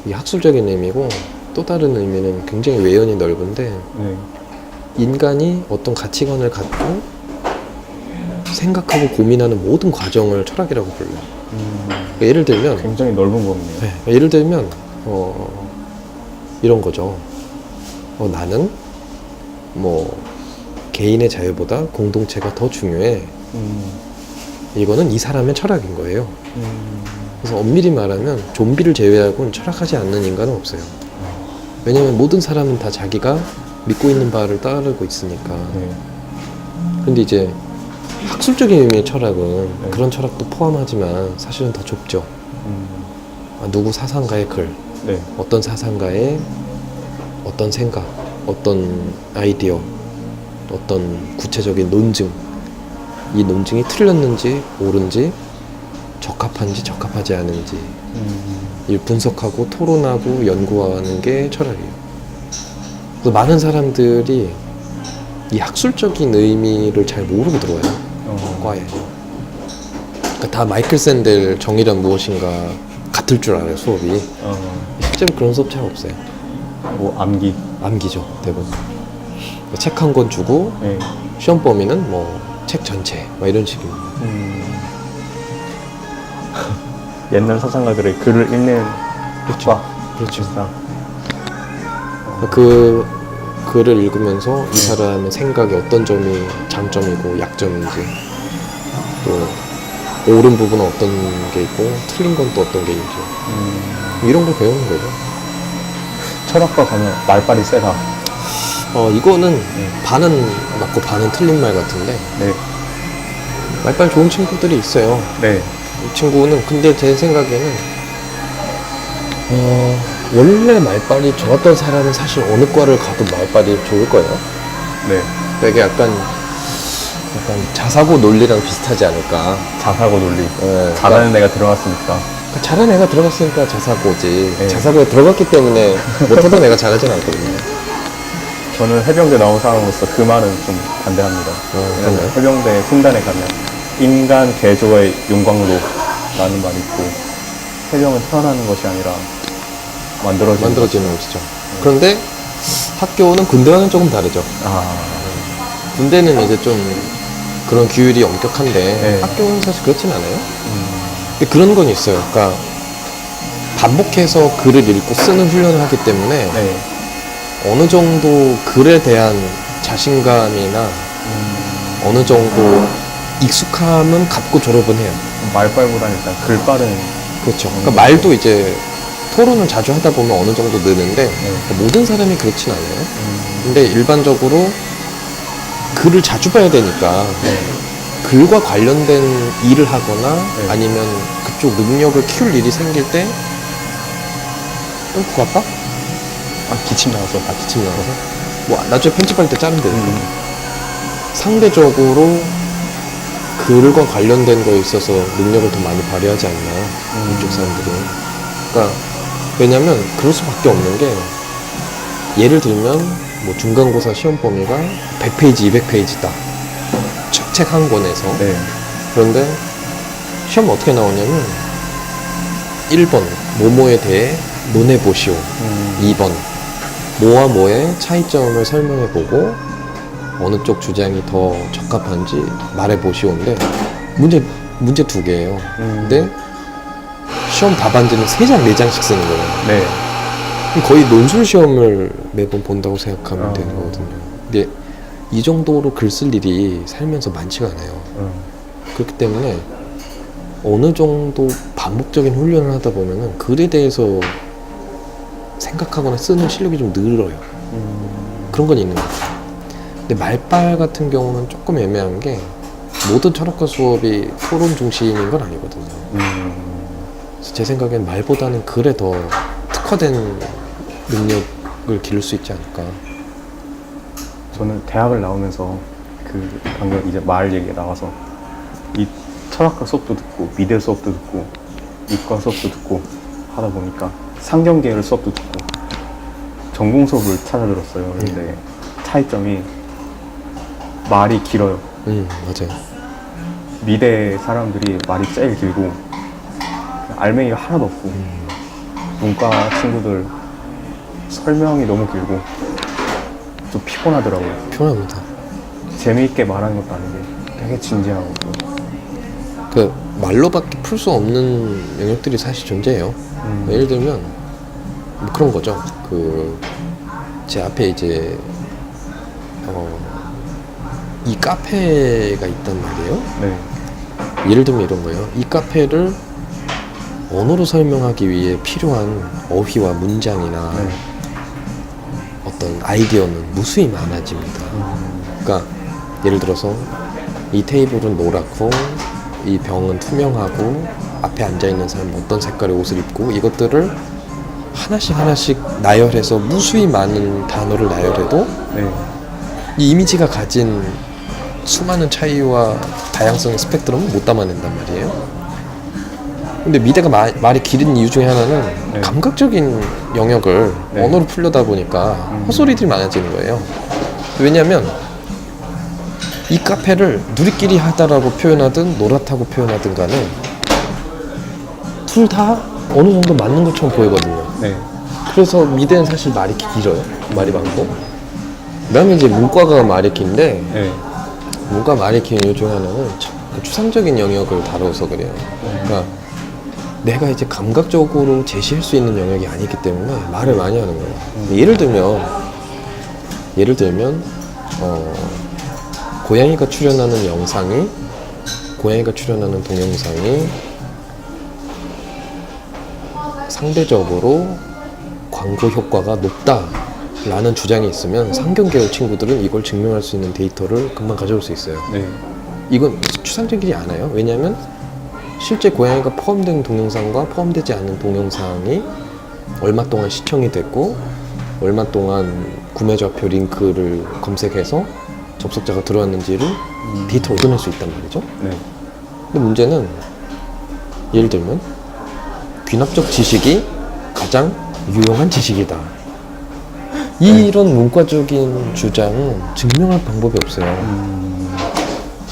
Speaker 2: 이 학술적인 의미고 또 다른 의미는 굉장히 외연이 넓은데
Speaker 1: 네.
Speaker 2: 인간이 어떤 가치관을 갖고 생각하고 고민하는 모든 과정을 철학이라고 불러요. 그러니까 예를 들면
Speaker 1: 굉장히 넓은 범위네요.
Speaker 2: 예를 들면 이런 거죠. 나는 뭐 개인의 자유보다 공동체가 더 중요해. 이거는 이 사람의 철학인 거예요. 그래서 엄밀히 말하면 좀비를 제외하고는 철학하지 않는 인간은 없어요. 왜냐면 모든 사람은 다 자기가 믿고 있는 바를 따르고 있으니까.
Speaker 1: 네.
Speaker 2: 근데 이제 학술적인 의미의 철학은
Speaker 1: 네.
Speaker 2: 그런 철학도 포함하지만 사실은 더 좁죠. 누구 사상가의 글,
Speaker 1: 네.
Speaker 2: 어떤 사상가의 어떤 생각, 어떤 아이디어, 어떤 구체적인 논증, 이 논증이 틀렸는지 옳은지 적합한지 적합하지 않은지 이 분석하고 토론하고 연구하는 게 철학이에요. 그래서 많은 사람들이 이 학술적인 의미를 잘 모르고 들어와요. 과에. 그러니까 다 마이클 샌델 정의란 무엇인가 같을 줄 알아요, 수업이. 실제로 그런 수업 잘 없어요.
Speaker 1: 뭐
Speaker 2: 암기죠, 대부분. 책 한 권 주고
Speaker 1: 네.
Speaker 2: 시험 범위는 뭐 책 전체 막 이런 식입니다.
Speaker 1: 옛날 사상가들의 글을 읽는 학과.
Speaker 2: 그렇죠.
Speaker 1: 비슷한.
Speaker 2: 그 글을 읽으면서 이 사람의 생각이 어떤 점이 장점이고 약점인지 또 옳은 부분은 어떤 게 있고 틀린 건 또 어떤 게 있는지 이런 걸 배우는 거죠.
Speaker 1: 철학과 가면 말빨이 세다.
Speaker 2: 이거는 반은 맞고 반은 틀린 말 같은데
Speaker 1: 네.
Speaker 2: 말빨 좋은 친구들이 있어요.
Speaker 1: 네.
Speaker 2: 이 친구는 근데 제 생각에는 원래 말빨이 좋았던 사람은 사실 어느 과를 가도 말빨이 좋을 거예요.
Speaker 1: 네.
Speaker 2: 되게 약간 자사고 논리랑 비슷하지 않을까.
Speaker 1: 자사고 논리.
Speaker 2: 네,
Speaker 1: 잘하는 애가 들어갔으니까.
Speaker 2: 잘하는 애가 들어갔으니까 자사고지.
Speaker 1: 네.
Speaker 2: 자사고에 들어갔기 때문에 못하던 애가 잘하진 않거든요.
Speaker 1: 저는 해병대 나온 사람으로서 그 말은 좀 반대합니다. 왜냐면
Speaker 2: 그런가요?
Speaker 1: 해병대 훈단에 가면 인간 개조의 용광로라는 말이 있고, 해병은 태어나는 것이 아니라
Speaker 2: 만들어지는 것이죠. 그런데 학교는 군대와는 조금 다르죠. 군대는 이제 좀 그런 규율이 엄격한데
Speaker 1: 네.
Speaker 2: 학교는 사실 그렇진 않아요. 근데 그런 건 있어요. 그러니까 반복해서 글을 읽고 쓰는 훈련을 하기 때문에
Speaker 1: 네.
Speaker 2: 어느 정도 글에 대한 자신감이나 어느 정도 익숙함은 갖고 졸업은 해요.
Speaker 1: 말빨보다는 일단 글 빠른.
Speaker 2: 그렇죠. 그러니까 말도 이제 토론을 자주 하다 보면 어느 정도 느는데 그러니까 모든 사람이 그렇진 않아요. 근데 일반적으로 글을 자주 봐야 되니까 글과 관련된 일을 하거나
Speaker 1: 네.
Speaker 2: 아니면 그쪽 능력을 키울 일이 생길 때 끊고 갈까?
Speaker 1: 기침 나와서.
Speaker 2: 기침 나와서? 뭐 나중에 편집할 때 자르면 되니까. 상대적으로 글과 관련된 거에 있어서 능력을 더 많이 발휘하지 않나 이쪽 사람들이. 그러니까 왜냐면 그럴 수밖에 없는 게 예를 들면 뭐 중간고사 시험 범위가 100페이지, 200페이지다. 책 한 권에서.
Speaker 1: 네.
Speaker 2: 그런데 시험 어떻게 나오냐면 1번 뭐뭐에 대해 논해보시오. 2번 뭐와 뭐의 차이점을 설명해보고 어느 쪽 주장이 더 적합한지 말해보시오인데 문제 2개예요. 근데 시험 답안지는 3장, 4장씩 쓰는 거예요.
Speaker 1: 네.
Speaker 2: 그럼 거의 논술 시험을 매번 본다고 생각하면 되는 거거든요. 근데 이 정도로 글 쓸 일이 살면서 많지가 않아요. 그렇기 때문에 어느 정도 반복적인 훈련을 하다 보면은 글에 대해서 생각하거나 쓰는 실력이 좀 늘어요. 그런 건 있는 것 같아요. 근데 말빨 같은 경우는 조금 애매한 게 모든 철학과 수업이 토론 중심인 건 아니거든요. 그래서 제 생각엔 말보다는 글에 더 특화된 능력을 기를 수 있지 않을까.
Speaker 1: 저는 대학을 나오면서 방금 이제 말 얘기가 나와서 이 철학과 수업도 듣고 미대 수업도 듣고 이과 수업도 듣고 하다 보니까 상경계열 수업도 듣고 전공 수업을 찾아 들었어요. 근데 차이점이 말이 길어요.
Speaker 2: 맞아요.
Speaker 1: 미대 사람들이 말이 제일 길고 알맹이가 하나도 없고 문과 친구들 설명이 너무 길고 좀 피곤하더라고요.
Speaker 2: 편합니다.
Speaker 1: 재미있게 말하는 것도 아니게 되게 진지하고.
Speaker 2: 그 말로밖에 풀 수 없는 영역들이 사실 존재해요. 예를 들면 뭐 그런 거죠. 제 앞에 이제 이 카페가 있단 말이에요.
Speaker 1: 네.
Speaker 2: 예를 들면 이런 거예요. 이 카페를 언어로 설명하기 위해 필요한 어휘와 문장이나
Speaker 1: 네.
Speaker 2: 어떤 아이디어는 무수히 많아집니다. 그러니까 예를 들어서 이 테이블은 노랗고 이 병은 투명하고 앞에 앉아있는 사람은 어떤 색깔의 옷을 입고 이것들을 하나씩 나열해서 무수히 많은 단어를 나열해도
Speaker 1: 네.
Speaker 2: 이 이미지가 가진 수많은 차이와 다양성의 스펙트럼은 못 담아낸단 말이에요. 근데 미대가 말이 길은 이유 중에 하나는
Speaker 1: 네.
Speaker 2: 감각적인 영역을
Speaker 1: 네.
Speaker 2: 언어로 풀려다 보니까 헛소리들이 많아지는 거예요. 왜냐면 이 카페를 누리끼리 하다라고 표현하든 노랗다고 표현하든 간에 둘 다 어느 정도 맞는 것처럼 보이거든요.
Speaker 1: 네.
Speaker 2: 그래서 미대는 사실 말이 길어요. 말이 많고. 그다음에 이제 문과가 말이 긴데
Speaker 1: 네.
Speaker 2: 문과 말이 긴 이유 중에 하나는 추상적인 영역을 다뤄서 그래요. 그러니까 내가 이제 감각적으로 제시할 수 있는 영역이 아니기 때문에 말을 많이 하는 거예요. 예를 들면 고양이가 출연하는 영상이 고양이가 출연하는 동영상이 상대적으로 광고 효과가 높다라는 주장이 있으면 상경계열 친구들은 이걸 증명할 수 있는 데이터를 금방 가져올 수 있어요.
Speaker 1: 네.
Speaker 2: 이건 추상적이지 않아요. 왜냐하면 실제 고양이가 포함된 동영상과 포함되지 않는 동영상이 얼마 동안 시청이 됐고 얼마 동안 구매 좌표 링크를 검색해서 접속자가 들어왔는지를 데이터를 얻어낼 수 있단 말이죠.
Speaker 1: 네.
Speaker 2: 근데 문제는 예를 들면 귀납적 지식이 가장 유용한 지식이다. 이런 문과적인 주장은 증명할 방법이 없어요.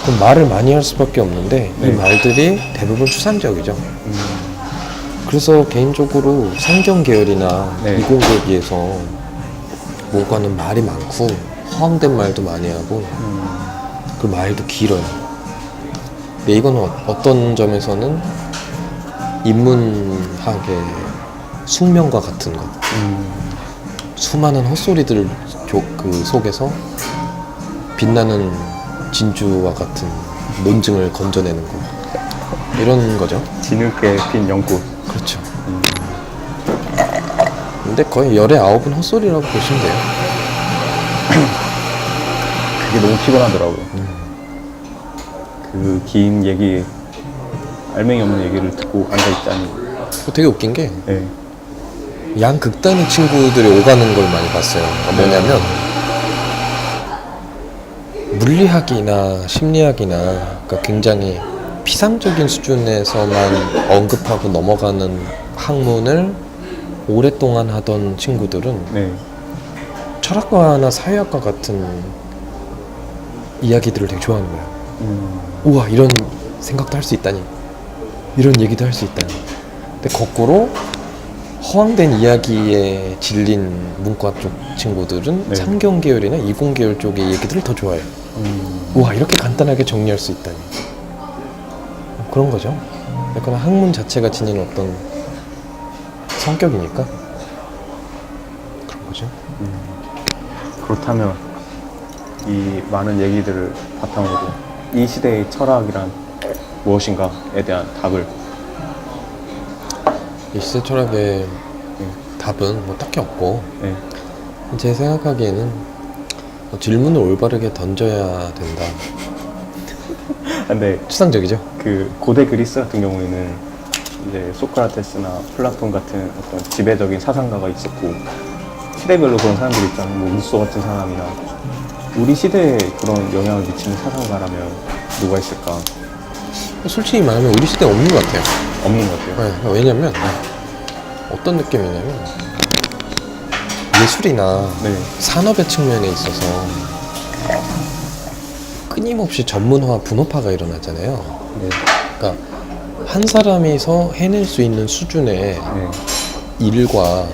Speaker 2: 그럼 말을 많이 할 수밖에 없는데 이
Speaker 1: 네.
Speaker 2: 말들이 대부분 추상적이죠. 그래서 개인적으로 상경 계열이나
Speaker 1: 네.
Speaker 2: 이공계에 비해서 문과는 말이 많고 허황된 말도 많이 하고 그 말도 길어요. 근데 이거는 어떤 점에서는 인문학의 숙명과 같은 것. 수많은 헛소리들 그 속에서 빛나는 진주와 같은 논증을 건져내는 거. 이런 거죠.
Speaker 1: 뒤늦게 핀 연꽃.
Speaker 2: 그렇죠. 근데 거의 열의 9은 헛소리라고 보시면 돼요.
Speaker 1: 그게 너무 피곤하더라고요. 그 긴 얘기, 알맹이 없는 얘기를 듣고 앉아있자니.
Speaker 2: 되게 웃긴 게
Speaker 1: 네.
Speaker 2: 양극단의 친구들이 오가는 걸 많이 봤어요. 뭐냐면 물리학이나 심리학이나 그러니까 굉장히 피상적인 수준에서만 언급하고 넘어가는 학문을 오랫동안 하던 친구들은
Speaker 1: 네.
Speaker 2: 철학과나 사회학과 같은 이야기들을 되게 좋아하는 거예요. 우와, 이런 생각도 할 수 있다니, 이런 얘기도 할 수 있다니. 근데 거꾸로 허황된 이야기에 질린 문과 쪽 친구들은
Speaker 1: 네.
Speaker 2: 상경 계열이나 이공 계열 쪽의 얘기들을 더 좋아해요. 우와, 이렇게 간단하게 정리할 수 있다니. 그런 거죠. 약간 학문 자체가 지닌 어떤 성격이니까 그런 거죠.
Speaker 1: 그렇다면 이 많은 얘기들을 바탕으로 이 시대의 철학이란 무엇인가에 대한 답을
Speaker 2: 이 시대 철학의 답은 뭐 딱히 없고
Speaker 1: 네.
Speaker 2: 제 생각하기에는 질문을 올바르게 던져야 된다.
Speaker 1: 근데
Speaker 2: 추상적이죠.
Speaker 1: 그 고대 그리스 같은 경우에는 이제 소크라테스나 플라톤 같은 어떤 지배적인 사상가가 있었고 시대별로 그런 사람들이 있잖아요. 뭐 루소 같은 사람이나 우리 시대에 그런 영향을 미치는 사상가라면 누가 있을까?
Speaker 2: 솔직히 말하면 우리 시대에 없는 것 같아요.
Speaker 1: 없는 것 같아요.
Speaker 2: 네, 왜냐면 어떤 느낌이냐면 예술이나
Speaker 1: 네.
Speaker 2: 산업의 측면에 있어서 끊임없이 전문화, 분업화가 일어나잖아요.
Speaker 1: 네.
Speaker 2: 그러니까 한 사람이서 해낼 수 있는 수준의
Speaker 1: 네.
Speaker 2: 일과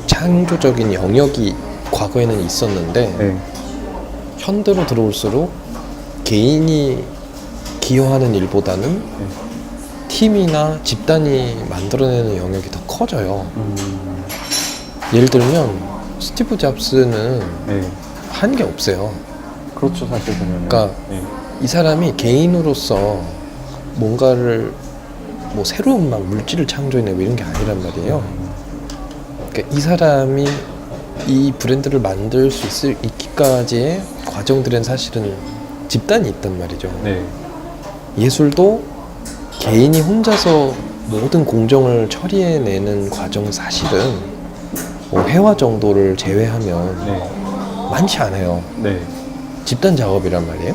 Speaker 2: 창조적인 영역이 과거에는 있었는데
Speaker 1: 네.
Speaker 2: 현대로 들어올수록 개인이 기여하는 일보다는 팀이나 집단이 만들어내는 영역이 더 커져요. 예를 들면 스티브 잡스는
Speaker 1: 네.
Speaker 2: 한 게 없어요.
Speaker 1: 그렇죠, 사실 보면.
Speaker 2: 그러니까
Speaker 1: 네.
Speaker 2: 이 사람이 개인으로서 뭔가를 뭐 새로운 막 물질을 창조해내고 이런 게 아니란 말이에요. 그러니까 이 사람이 이 브랜드를 만들 수 있기까지의 과정들은 사실은 집단이 있단 말이죠.
Speaker 1: 네.
Speaker 2: 예술도 개인이 혼자서 모든 공정을 처리해내는 과정은 사실은 뭐 회화 정도를 제외하면
Speaker 1: 네.
Speaker 2: 많지 않아요.
Speaker 1: 네.
Speaker 2: 집단 작업이란 말이에요.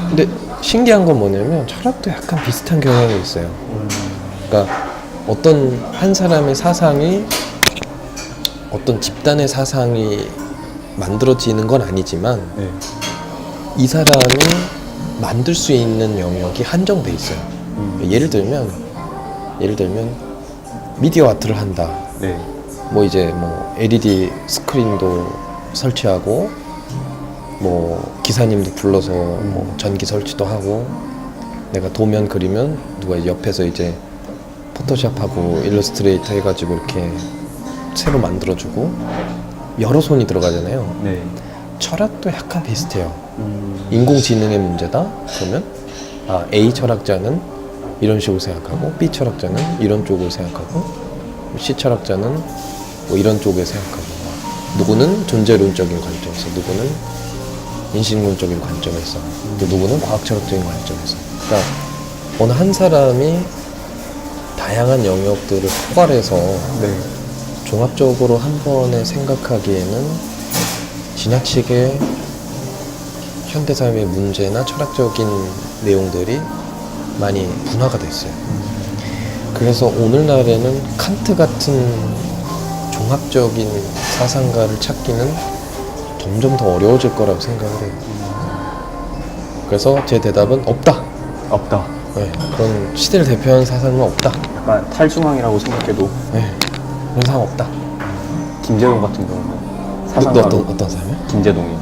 Speaker 2: 근데 신기한 건 뭐냐면 철학도 약간 비슷한 경향이 있어요. 그러니까 어떤 한 사람의 사상이 어떤 집단의 사상이 만들어지는 건 아니지만
Speaker 1: 네.
Speaker 2: 이 사람이 만들 수 있는 영역이 한정돼 있어요. 예를 들면 미디어 아트를 한다.
Speaker 1: 네.
Speaker 2: 뭐 이제 뭐 LED 스크린도 설치하고 뭐 기사님도 불러서 뭐 전기 설치도 하고 내가 도면 그리면 누가 옆에서 이제 포토샵하고 일러스트레이터 해가지고 이렇게 새로 만들어주고 여러 손이 들어가잖아요.
Speaker 1: 네.
Speaker 2: 철학도 약간 비슷해요. 인공지능의 문제다? 그러면 A 철학자는 이런 식으로 생각하고 B 철학자는 이런 쪽으로 생각하고 C 철학자는 뭐 이런 쪽에 생각하고 누구는 존재론적인 관점에서 누구는 인식론적인 관점에서 또 누구는 과학철학적인 관점에서 그러니까 어느 한 사람이 다양한 영역들을 포괄해서
Speaker 1: 네.
Speaker 2: 종합적으로 한 번에 생각하기에는 지나치게 현대사회의 문제나 철학적인 내용들이 많이 분화가 됐어요. 그래서 오늘날에는 칸트 같은 종합적인 사상가를 찾기는 점점 더 어려워질 거라고 생각을 해요. 그래서 제 대답은 없다.
Speaker 1: 없다.
Speaker 2: 네, 그런 시대를 대표하는 사상은 없다.
Speaker 1: 약간 탈중앙이라고 생각해도
Speaker 2: 네, 그런 사람 없다.
Speaker 1: 김재동 같은 경우는 사상가로
Speaker 2: 어떤 사람이요?
Speaker 1: 김재동이.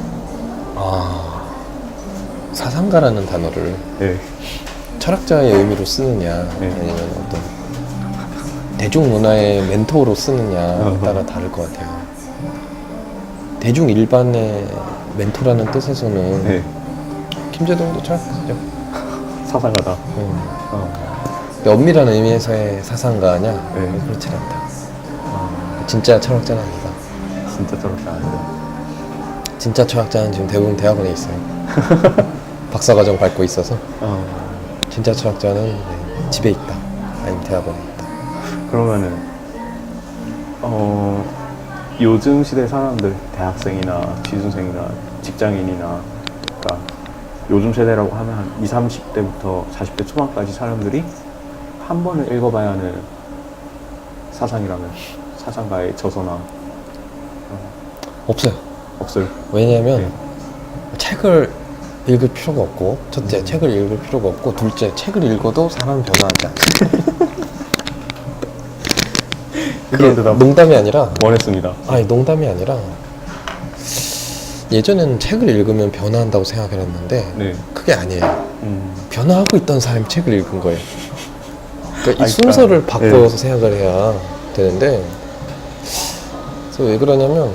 Speaker 2: 아, 사상가라는 단어를
Speaker 1: 네.
Speaker 2: 철학자의 의미로 쓰느냐,
Speaker 1: 네.
Speaker 2: 아니면 어떤 대중문화의 멘토로 쓰느냐에 따라 다를 것 같아요. 대중 일반의 멘토라는 뜻에서는
Speaker 1: 네.
Speaker 2: 김재동도 철학자죠.
Speaker 1: 사상가다.
Speaker 2: 근데 엄밀한 의미에서의 사상가냐?
Speaker 1: 네.
Speaker 2: 그렇지 않다. 진짜 철학자는 아니다.
Speaker 1: 진짜 저렇게 아니다.
Speaker 2: 진짜 철학자는 지금 대부분 대학원에 있어요. 박사과정 밟고 있어서 진짜 철학자는 네, 집에 있다. 아니면 대학원에 있다.
Speaker 1: 그러면은 요즘 시대 사람들, 대학생이나 취준생이나 직장인이나, 그러니까 요즘 세대라고 하면 한 20, 30대부터 40대 초반까지 사람들이 한 번은 읽어봐야 하는 사상이라면 사상가의 저서나
Speaker 2: 없어요.
Speaker 1: 없어요.
Speaker 2: 왜냐면
Speaker 1: 네.
Speaker 2: 책을 읽을 필요가 없고, 첫째 책을 읽을 필요가 없고, 둘째 책을 읽어도 사람은 변화하지 않아요. 그게 농담이 아니라,
Speaker 1: 원했습니다.
Speaker 2: 아니 농담이 아니라 예전에는 책을 읽으면 변화한다고 생각을 했는데
Speaker 1: 네.
Speaker 2: 그게 아니에요. 변화하고 있던 사람이 책을 읽은 거예요. 그러니까 이
Speaker 1: 아니,
Speaker 2: 순서를
Speaker 1: 그러니까,
Speaker 2: 바꿔서
Speaker 1: 네.
Speaker 2: 생각을 해야 되는데, 그래서 왜 그러냐면,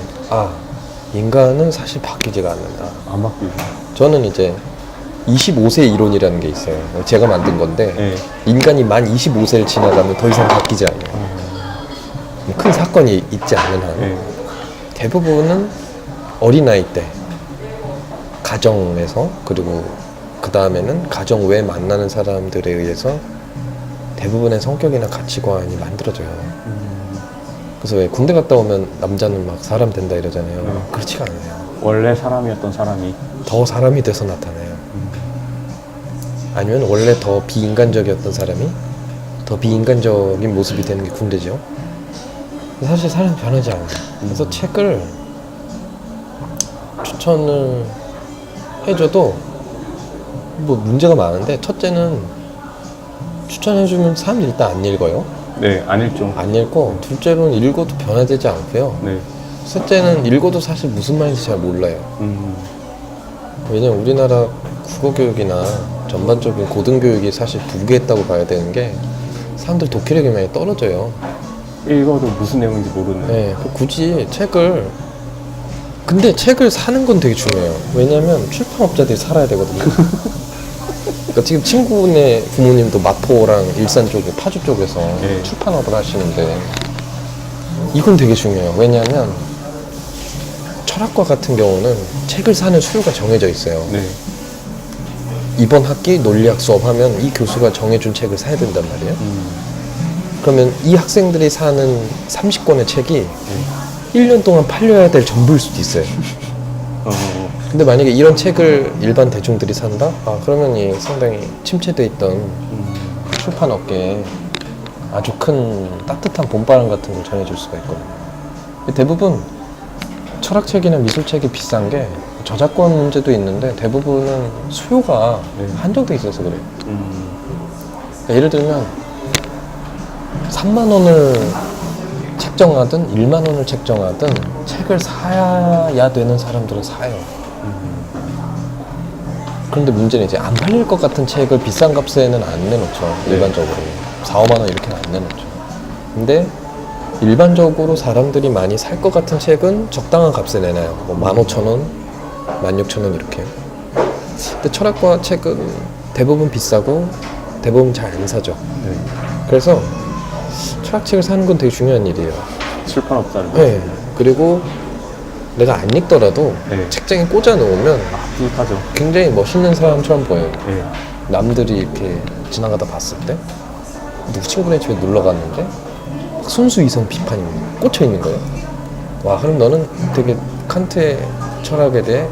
Speaker 2: 인간은 사실 바뀌지가 않는다.
Speaker 1: 안 바뀌죠.
Speaker 2: 저는 이제 25세 이론이라는 게 있어요. 제가 만든 건데,
Speaker 1: 네.
Speaker 2: 인간이 만 25세를 지나가면 더 이상 바뀌지 않아요. 뭐큰 사건이 있지 않는 한
Speaker 1: 네.
Speaker 2: 대부분은 어린아이 때 가정에서, 그리고 그 다음에는 가정 외에 만나는 사람들에 의해서 대부분의 성격이나 가치관이 만들어져요. 그래서 왜 군대 갔다 오면 남자는 막 사람 된다 이러잖아요. 그렇지가 않아요.
Speaker 1: 원래 사람이었던 사람이
Speaker 2: 더 사람이 돼서 나타나요. 아니면 원래 더 비인간적이었던 사람이 더 비인간적인 모습이 되는 게 군대죠. 사실 사람은 변하지 않아요. 그래서 책을 추천을 해줘도 뭐 문제가 많은데, 첫째는 추천해주면 사람들이 일단 안 읽어요.
Speaker 1: 네, 안 읽죠.
Speaker 2: 안 읽고, 둘째로는 읽어도 변화되지 않고요.
Speaker 1: 네.
Speaker 2: 셋째는 읽어도 사실 무슨 말인지 잘 몰라요. 왜냐면 우리나라 국어교육이나 전반적인 고등교육이 사실 부귀했다고 봐야 되는 게, 사람들 독해력이 많이 떨어져요.
Speaker 1: 읽어도 무슨 내용인지 모르는.
Speaker 2: 네, 굳이 책을, 근데 책을 사는 건 되게 중요해요. 왜냐면 출판업자들이 살아야 되거든요. 그러니까 지금 친구네 부모님도 마포랑 일산 쪽에, 파주 쪽에서
Speaker 1: 네.
Speaker 2: 출판업을 하시는데, 이건 되게 중요해요. 왜냐하면 철학과 같은 경우는 책을 사는 수요가 정해져 있어요.
Speaker 1: 네.
Speaker 2: 이번 학기 논리학 수업하면 이 교수가 정해준 책을 사야 된단 말이에요. 그러면 이 학생들이 사는 30권의 책이 1년 동안 팔려야 될 전부일 수도 있어요. 근데 만약에 이런 책을 일반 대중들이 산다? 그러면 이 상당히 침체돼 있던 출판업계에 아주 큰 따뜻한 봄바람 같은 걸 전해줄 수가 있거든요. 대부분 철학책이나 미술책이 비싼 게 저작권 문제도 있는데, 대부분은 수요가 한정돼 있어서 그래요. 그러니까 예를 들면 3만 원을 책정하든 1만 원을 책정하든 책을 사야 되는 사람들은 사요. 그런데 문제는 이제 안 팔릴 것 같은 책을 비싼 값에는 안 내놓죠. 일반적으로 4, 5만 원 이렇게는 안 내놓죠. 근데 일반적으로 사람들이 많이 살 것 같은 책은 적당한 값에 내놔요. 뭐 15,000원, 16,000원 이렇게. 근데 철학과 책은 대부분 비싸고 대부분 잘 안 사죠.
Speaker 1: 네.
Speaker 2: 그래서 철학책을 사는 건 되게 중요한 일이에요.
Speaker 1: 출판업자는.
Speaker 2: 네. 그리고 내가 안 읽더라도
Speaker 1: 네.
Speaker 2: 책장에 꽂아 놓으면 누구 친구네 집에 놀러 갔는데 막 순수 이성 비판이 꽂혀 있는 거예요. 와, 그럼 너는 되게 칸트의 철학에 대해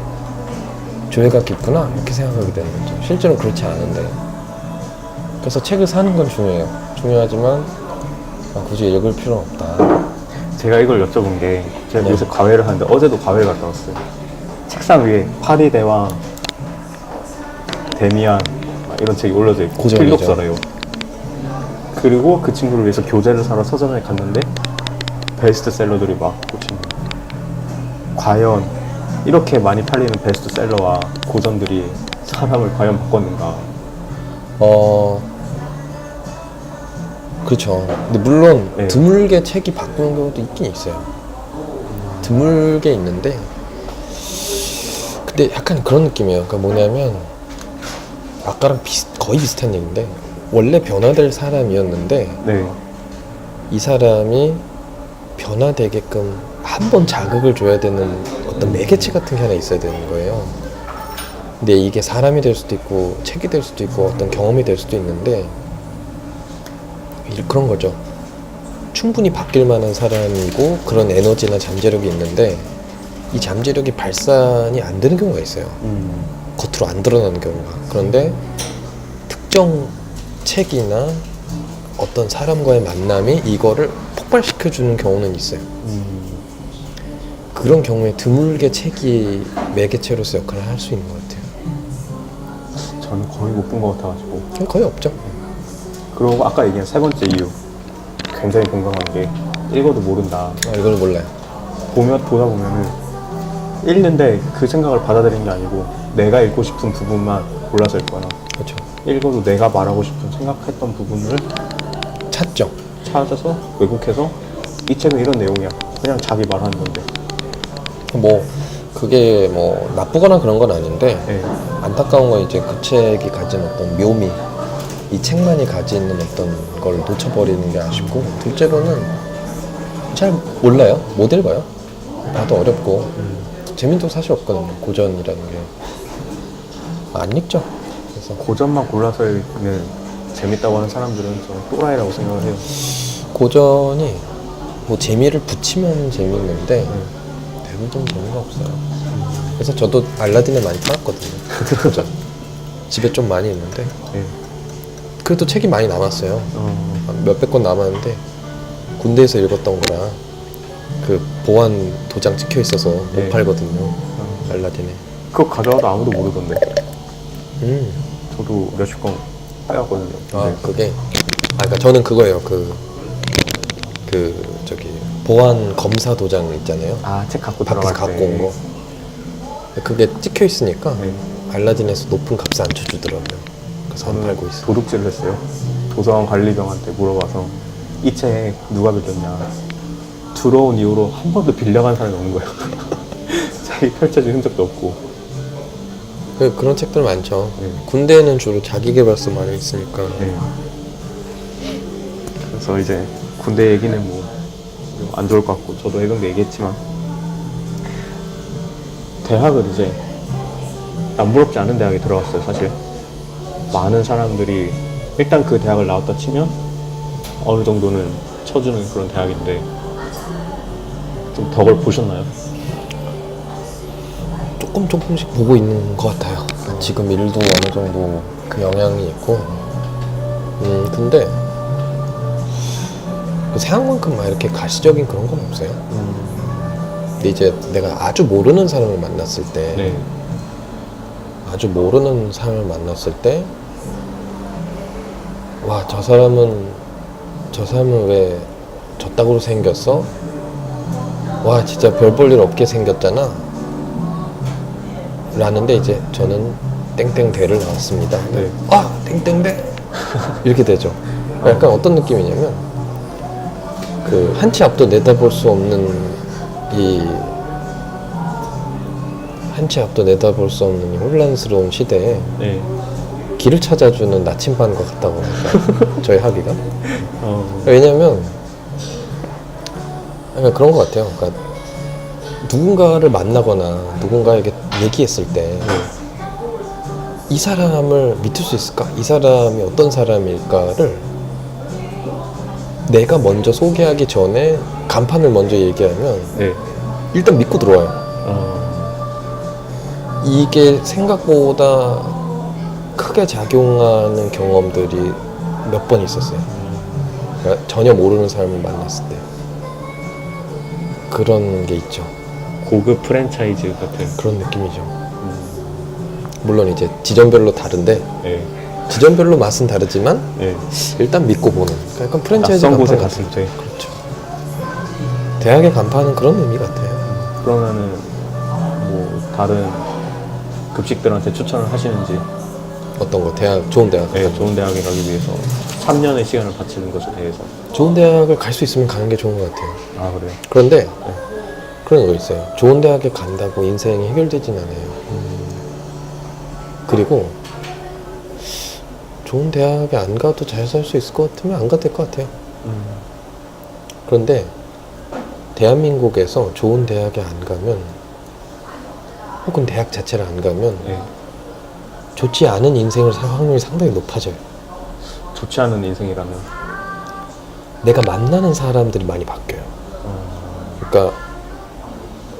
Speaker 2: 조예가 깊구나 이렇게 생각하게 되는 거죠. 실제로는 그렇지 않은데. 그래서 책을 사는 건 중요해요. 중요하지만 굳이 읽을 필요는 없다.
Speaker 1: 제가 이걸 여쭤본 게 제가
Speaker 2: 네.
Speaker 1: 요새 과외를 하는데 어제도 과외를 갔다 왔어요. 책상 위에 파리 대왕, 데미안 이런 책이 올려져 있고
Speaker 2: 고전이죠.
Speaker 1: 필독서래요. 그리고 그 친구를 위해서 교재를 사러 서점에 갔는데 베스트셀러들이 막 꽂힌 거예요. 과연 이렇게 많이 팔리는 베스트셀러와 고전들이 사람을 과연 바꿨는가?
Speaker 2: 그렇죠. 근데 물론
Speaker 1: 네.
Speaker 2: 드물게 책이 바꾸는 경우도 있긴 있어요. 드물게 있는데 근데 약간 그런 느낌이에요. 그러니까 뭐냐면 아까랑 거의 비슷한 얘기인데 원래 변화될 사람이었는데
Speaker 1: 네.
Speaker 2: 이 사람이 변화되게끔 한 번 자극을 줘야 되는 어떤 매개체 같은 게 하나 있어야 되는 거예요. 근데 이게 사람이 될 수도 있고 책이 될 수도 있고 어떤 경험이 될 수도 있는데 그런 거죠. 충분히 바뀔 만한 사람이고 그런 에너지나 잠재력이 있는데 이 잠재력이 발산이 안 되는 경우가 있어요. 겉으로 안 드러나는 경우가. 그런데 특정 책이나 어떤 사람과의 만남이 이거를 폭발시켜주는 경우는 있어요. 그런 경우에 드물게 책이 매개체로서 역할을 할 수 있는 것 같아요.
Speaker 1: 저는 거의 못 본 것 같아가지고.
Speaker 2: 거의 없죠.
Speaker 1: 그리고 아까 얘기한 세 번째 이유 굉장히 공감한 게 읽어도 모른다.
Speaker 2: 이걸 몰라요.
Speaker 1: 보다 보면은 읽는데 그 생각을 받아들이는 게 아니고 내가 읽고 싶은 부분만 골라서 읽거나
Speaker 2: 그렇죠.
Speaker 1: 읽어도 내가 말하고 싶은 생각했던 부분을
Speaker 2: 찾죠.
Speaker 1: 찾아서 왜곡해서 이 책은 이런 내용이야. 그냥 자기 말하는 건데.
Speaker 2: 뭐 그게 뭐 나쁘거나 그런 건 아닌데
Speaker 1: 네.
Speaker 2: 안타까운 건 이제 그 책이 가진 어떤 묘미, 이 책만이 가지는 어떤 걸 놓쳐버리는 게 아쉽고, 둘째로는 잘 몰라요. 못 읽어요. 봐도 어렵고 재미도 사실 없거든요. 고전이라는 게 안 읽죠. 그래서
Speaker 1: 고전만 골라서 읽는 재밌다고 하는 사람들은 저는 또라이라고 생각을 해요.
Speaker 2: 고전이 뭐 재미를 붙이면 재미있는데 대부분 재미가 없어요. 그래서 저도 알라딘을 많이 팔았거든요. 고전. 집에 좀 많이 있는데
Speaker 1: 네.
Speaker 2: 그래도 책이 많이 남았어요. 한 몇백 권 남았는데 군대에서 읽었던 거라 그 보안 도장 찍혀 있어서 못
Speaker 1: 네.
Speaker 2: 팔거든요. 알라딘에.
Speaker 1: 그거 가져와도 아무도 모르던데.
Speaker 2: 음.
Speaker 1: 저도 몇십 권 빼왔거든요. 네.
Speaker 2: 그게 그러니까 저는 그거예요. 저기 보안 검사 도장 있잖아요.
Speaker 1: 책 갖고
Speaker 2: 밖에서
Speaker 1: 들어갈 때.
Speaker 2: 갖고 온 거. 그게 찍혀 있으니까
Speaker 1: 네.
Speaker 2: 알라딘에서 높은 값을 안 쳐주더라고요. 그래서 안 팔고 있어요.
Speaker 1: 도둑질을 했어요. 도서관 관리병한테 물어봐서 이 책 누가 빌렸냐. 들어온 이후로 한 번도 빌려간 사람이 없는 거예요. 책이 펼쳐진 흔적도 없고.
Speaker 2: 그런 책들 많죠.
Speaker 1: 네.
Speaker 2: 군대에는 주로 자기계발서 많이 있으니까.
Speaker 1: 네. 그래서 이제 군대 얘기는 뭐 안 좋을 것 같고 저도 해병대 얘기했지만 대학을 이제 남부럽지 않은 대학에 들어갔어요. 사실 많은 사람들이 일단 그 대학을 나왔다 치면 어느 정도는 쳐주는 그런 대학인데 좀 덕을 보셨나요?
Speaker 2: 조금씩 보고 있는 것 같아요. 지금 일도 어느 정도 그 영향이 있고, 근데 그 생각만큼 막 이렇게 가시적인 그런 건 없어요. 근데 이제 내가 아주 모르는 사람을 만났을 때,
Speaker 1: 네.
Speaker 2: 아주 모르는 사람을 만났을 때, 와, 저 사람은 왜 저따구로 생겼어? 와, 진짜 별 볼 일 없게 생겼잖아. 라는데 이제 저는 땡땡대를 나왔습니다.
Speaker 1: 네.
Speaker 2: 땡땡대? 이렇게 되죠. 약간 어떤 느낌이냐면 그 한 치 앞도 내다볼 수 없는 이 혼란스러운 시대에
Speaker 1: 네.
Speaker 2: 길을 찾아주는 나침반과 같다고 할까요? 저희 학위가.
Speaker 1: 어,
Speaker 2: 왜냐면 약간 그런 것 같아요. 그러니까 누군가를 만나거나 누군가에게 얘기했을 때 이 사람을 믿을 수 있을까? 이 사람이 어떤 사람일까를 내가 먼저 소개하기 전에 간판을 먼저 얘기하면
Speaker 1: 네.
Speaker 2: 일단 믿고 들어와요. 이게 생각보다 크게 작용하는 경험들이 몇 번 있었어요. 그러니까 전혀 모르는 사람을 만났을 때 그런 게 있죠.
Speaker 1: 고급 프랜차이즈 같은.
Speaker 2: 그런 느낌이죠. 물론 이제 지점별로 다른데
Speaker 1: 네.
Speaker 2: 지점별로 맛은 다르지만
Speaker 1: 네.
Speaker 2: 일단 믿고 보는. 그러니까 약간 프랜차이즈
Speaker 1: 낯선 곳에
Speaker 2: 간판
Speaker 1: 갔을
Speaker 2: 같은.
Speaker 1: 때.
Speaker 2: 그렇죠. 대학의 간판은 그런 의미 같아요.
Speaker 1: 그러면은 뭐 다른 급식들한테 추천을 하시는지.
Speaker 2: 어떤 거? 대학, 좋은 대학.
Speaker 1: 네, 좋은 대학에 가기 위해서 3년의 시간을 바치는 것에 대해서.
Speaker 2: 좋은 대학을 갈 수 있으면 가는 게 좋은 것 같아요.
Speaker 1: 아, 그래요?
Speaker 2: 그런데 그런 거 있어요. 좋은 대학에 간다고 인생이 해결되진 않아요. 그리고 좋은 대학에 안 가도 잘 살 수 있을 것 같으면 안 가도 될 것 같아요. 그런데 대한민국에서 좋은 대학에 안 가면, 혹은 대학 자체를 안 가면
Speaker 1: 네.
Speaker 2: 좋지 않은 인생을 살 확률이 상당히 높아져요.
Speaker 1: 좋지 않은 인생이라면.
Speaker 2: 내가 만나는 사람들이 많이 바뀌어요. 그러니까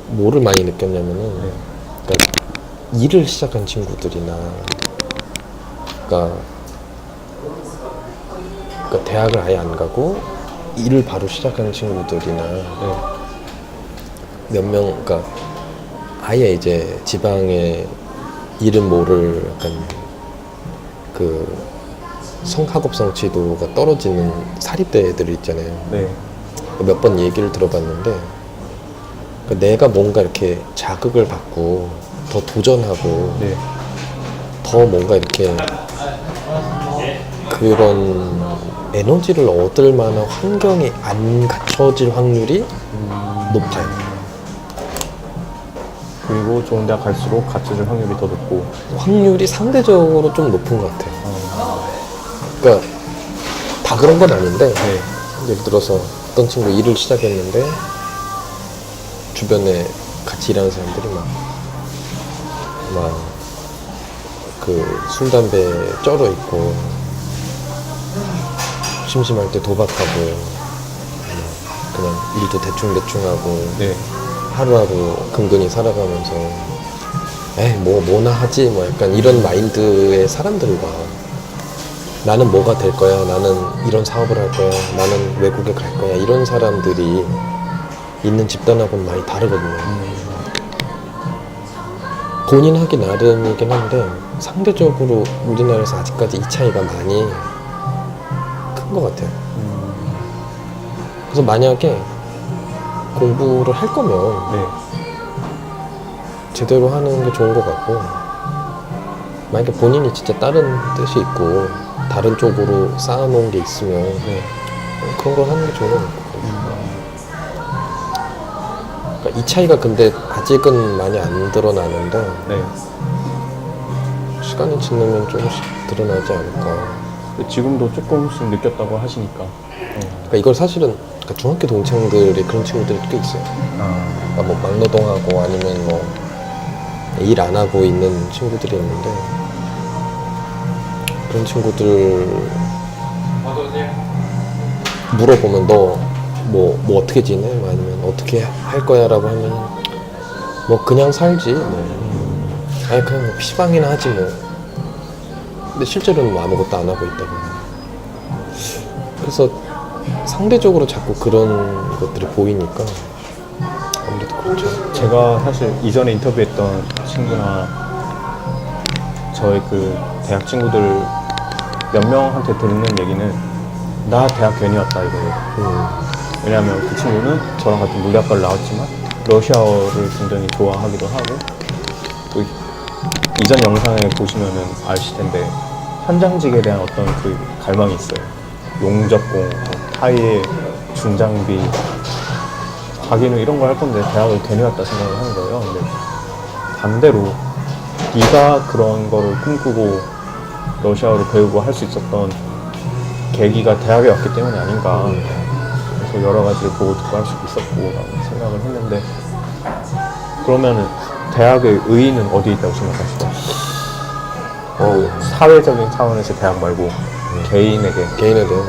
Speaker 2: 뭐를 많이 느꼈냐면은,
Speaker 1: 네.
Speaker 2: 그러니까 일을 시작한 친구들이나, 그러니까 대학을 아예 안 가고 일을 바로 시작하는 친구들이나
Speaker 1: 네.
Speaker 2: 몇 명, 그러니까 아예 이제 지방에 이름 모를 약간 그 성학업 성취도가 떨어지는 사립대 애들 있잖아요.
Speaker 1: 네.
Speaker 2: 몇 번 얘기를 들어봤는데, 그러니까 내가 뭔가 이렇게 자극을 받고 더 도전하고
Speaker 1: 네.
Speaker 2: 더 뭔가 이렇게 그런 에너지를 얻을 만한 환경이 안 갖춰질 확률이 높아요.
Speaker 1: 그리고 좋은 대학 갈수록 갖춰질 확률이 더 높고.
Speaker 2: 확률이 상대적으로 좀 높은 것 같아요. 그러니까 다 그런 건 아닌데,
Speaker 1: 네.
Speaker 2: 예를 들어서 어떤 친구 일을 시작했는데 주변에 같이 일하는 사람들이 막 그 술, 담배 쩔어 있고 심심할 때 도박하고 그냥 일도 대충대충 하고
Speaker 1: 네.
Speaker 2: 하루하루 근근히 살아가면서 에이 뭐나 하지 뭐 약간 이런 마인드의 사람들과 나는 뭐가 될 거야, 나는 이런 사업을 할 거야, 나는 외국에 갈 거야, 이런 사람들이 있는 집단하고는 많이 다르거든요. 본인 하기 나름이긴 한데 상대적으로 우리나라에서 아직까지 이 차이가 많이 큰 것 같아요. 그래서 만약에 공부를 할 거면
Speaker 1: 네.
Speaker 2: 제대로 하는 게 좋은 것 같고, 만약에 본인이 진짜 다른 뜻이 있고 다른 쪽으로 쌓아놓은 게 있으면
Speaker 1: 네.
Speaker 2: 그런 걸 하는 게 좋은 것 같고. 그러니까 이 차이가 근데 아직은 많이 안 드러나는데
Speaker 1: 네.
Speaker 2: 시간이 지나면 조금씩 드러나지 않을까.
Speaker 1: 지금도 조금씩 느꼈다고 하시니까.
Speaker 2: 그러니까 이걸 사실은 그러니까 중학교 동창들이 그런 친구들이 꽤 있어요. 그러니까 뭐 막노동하고 아니면 뭐 일 안 하고 있는 친구들이 있는데, 그런 친구들 물어보면 너 뭐 어떻게 지내? 뭐 아니면 어떻게 할 거야? 라고 하면 뭐 그냥 살지 뭐. 아니 그냥 뭐 PC방이나 하지 뭐. 근데 실제로는 뭐 아무것도 안 하고 있다고. 그래서 상대적으로 자꾸 그런 것들이 보이니까 아무래도 그렇죠.
Speaker 1: 제가 사실 이전에 인터뷰했던 친구나 저희 그 대학 친구들 몇 명한테 듣는 얘기는 나 대학 괜히 왔다 이거예요. 왜냐하면 그 친구는 저랑 같은 물리학과를 나왔지만 러시아어를 굉장히 좋아하기도 하고, 또 이전 영상에 보시면은 아실 텐데 현장직에 대한 어떤 그 갈망이 있어요. 용접공, 타이에 중장비, 자기는 이런 걸 할 건데 대학을 괜히 왔다 생각을 하는 거예요. 근데 반대로 네가 그런 거를 꿈꾸고 러시아어를 배우고 할 수 있었던 계기가 대학에 왔기 때문이 아닌가. 그래서 여러 가지를 보고 듣고 할 수 있었고 라고 생각을 했는데, 그러면은 대학의 의의는 어디에 있다고 생각하시죠? 사회적인 차원에서 대학 말고 개인에게.
Speaker 2: 개인에 대해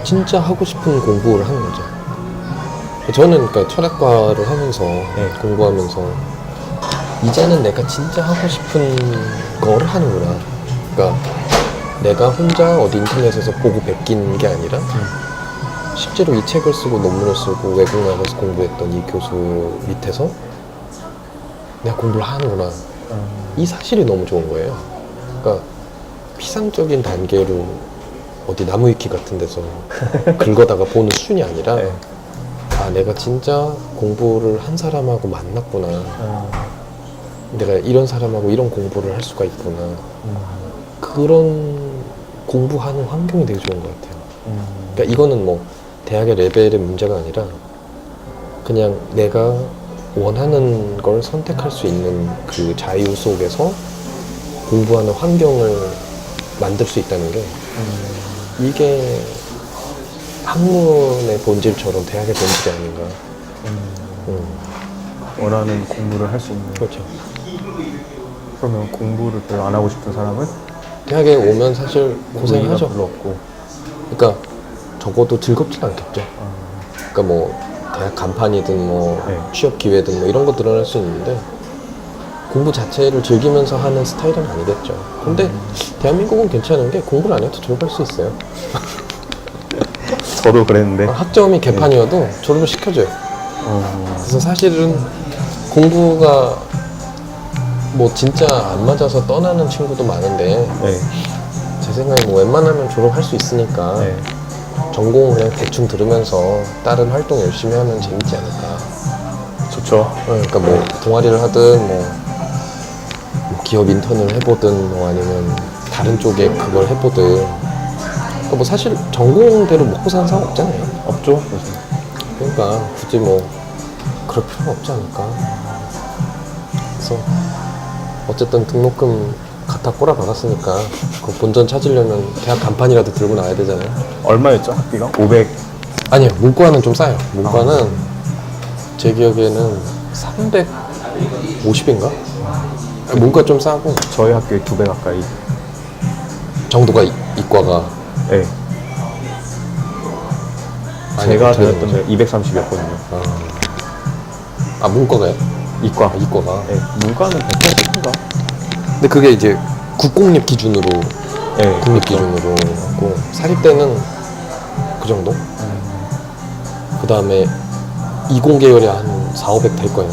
Speaker 2: 진짜 하고 싶은 공부를 하는 거죠. 저는 그러니까 철학과를 하면서 공부하면서 이제는 내가 진짜 하고 싶은 거를 하는구나. 그러니까 내가 혼자 어디 인터넷에서 보고 베낀 게 아니라 실제로 이 책을 쓰고 논문을 쓰고 외국 나가서 공부했던 이 교수 밑에서 내가 공부를 하는구나. 이 사실이 너무 좋은 거예요. 그러니까 피상적인 단계로 어디 나무위키 같은 데서 긁어다가 보는 수준이 아니라 아, 내가 진짜 공부를 한 사람하고 만났구나. 내가 이런 사람하고 이런 공부를 할 수가 있구나. 그런 공부하는 환경이 되게 좋은 것 같아요. 그러니까 이거는 뭐 대학의 레벨의 문제가 아니라 그냥 내가 원하는 걸 선택할 수 있는 그 자유 속에서 공부하는 환경을 만들 수 있다는 게 이게 학문의 본질처럼 대학의 본질이 아닌가.
Speaker 1: 원하는 공부를 할 수 있는.
Speaker 2: 그렇죠.
Speaker 1: 그러면 공부를 별로 안 하고 싶은 사람은
Speaker 2: 대학에 오면 사실 고생하죠.
Speaker 1: 별로 없고.
Speaker 2: 그러니까 적어도 즐겁진 않겠죠. 그러니까 뭐 대학 간판이든 뭐 취업 기회든 뭐 이런 거 드러날 수 있는데 공부 자체를 즐기면서 하는 스타일은 아니겠죠. 근데 대한민국은 괜찮은 게 공부를 안 해도 졸업할 수 있어요.
Speaker 1: 저도 그랬는데.
Speaker 2: 학점이 개판이어도 졸업을 시켜줘요. 그래서 사실은 공부가 뭐 진짜 안 맞아서 떠나는 친구도 많은데 제 생각에 뭐 웬만하면 졸업할 수 있으니까 전공 그냥 대충 들으면서 다른 활동 열심히 하면 재밌지 않을까.
Speaker 1: 좋죠.
Speaker 2: 그러니까 뭐 동아리를 하든 뭐 기업 인턴을 해보든 뭐 아니면 다른 쪽에 그걸 해보든 그러니까 뭐 사실 전공대로 먹고 사는 사람 없잖아요.
Speaker 1: 없죠.
Speaker 2: 그러니까 굳이 뭐 그럴 필요는 없지 않을까. 그래서 어쨌든 등록금 갖다 꼬라박았으니까 그 본전 찾으려면 대학 간판이라도 들고 나와야 되잖아요.
Speaker 1: 얼마였죠 학비가? 500.
Speaker 2: 아니요, 문과는 좀 싸요. 문과는 제 기억에는 350인가? 문과 좀 싸고
Speaker 1: 저희 학교에 2배 가까이.
Speaker 2: 정도가 이과가
Speaker 1: 네.
Speaker 2: 아니,
Speaker 1: 제가
Speaker 2: 어떻게
Speaker 1: 다녔던 데 230이었거든요.
Speaker 2: 문과가요?
Speaker 1: 이과.
Speaker 2: 이과가.
Speaker 1: 네. 문과는 180인가?
Speaker 2: 근데 그게 이제 국공립 기준으로
Speaker 1: 네.
Speaker 2: 국립 기준으로 하고 사립대는 그 정도? 그 다음에 이공계열이 한 4,500 될 거예요.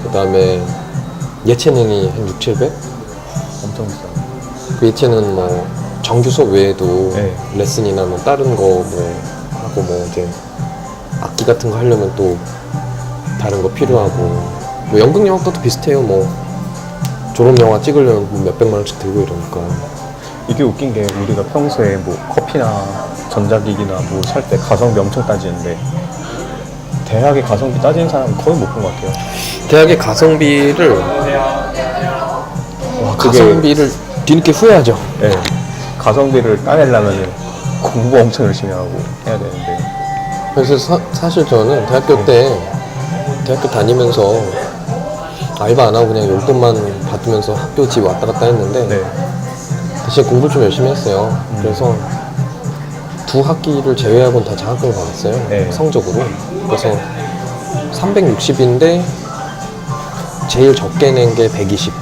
Speaker 2: 그 다음에 예체능이 한 6, 700?
Speaker 1: 엄청 비싸요.
Speaker 2: 그 예체능 뭐 정규 수업 외에도
Speaker 1: 네.
Speaker 2: 레슨이나 뭐 다른 거 뭐 하고 뭐 이제 악기 같은 거 하려면 또 다른 거 필요하고 뭐 연극영화과도 비슷해요. 뭐 졸업 영화 찍으려면 뭐 몇백만 원씩 들고 이러니까.
Speaker 1: 이게 웃긴 게 우리가 평소에 뭐 커피나 전자기기나 뭐 살 때 가성비 엄청 따지는데 대학에 가성비 따지는 사람은 거의 못 본 것 같아요.
Speaker 2: 대학의 가성비를
Speaker 1: 그게-
Speaker 2: 가성비를 뒤늦게 후회하죠.
Speaker 1: 네. 가성비를 따내려면 공부 엄청 열심히 하고 해야 되는데.
Speaker 2: 그래서 사실 저는 대학교 때 대학교 다니면서 알바 안 하고 그냥 용돈만 받으면서 학교 집 왔다 갔다 했는데
Speaker 1: 네.
Speaker 2: 대신 공부를 좀 열심히 했어요. 그래서 두 학기를 제외하고는 다 장학금을 받았어요.
Speaker 1: 네.
Speaker 2: 성적으로. 그래서 360인데 제일 적게 낸 게 120.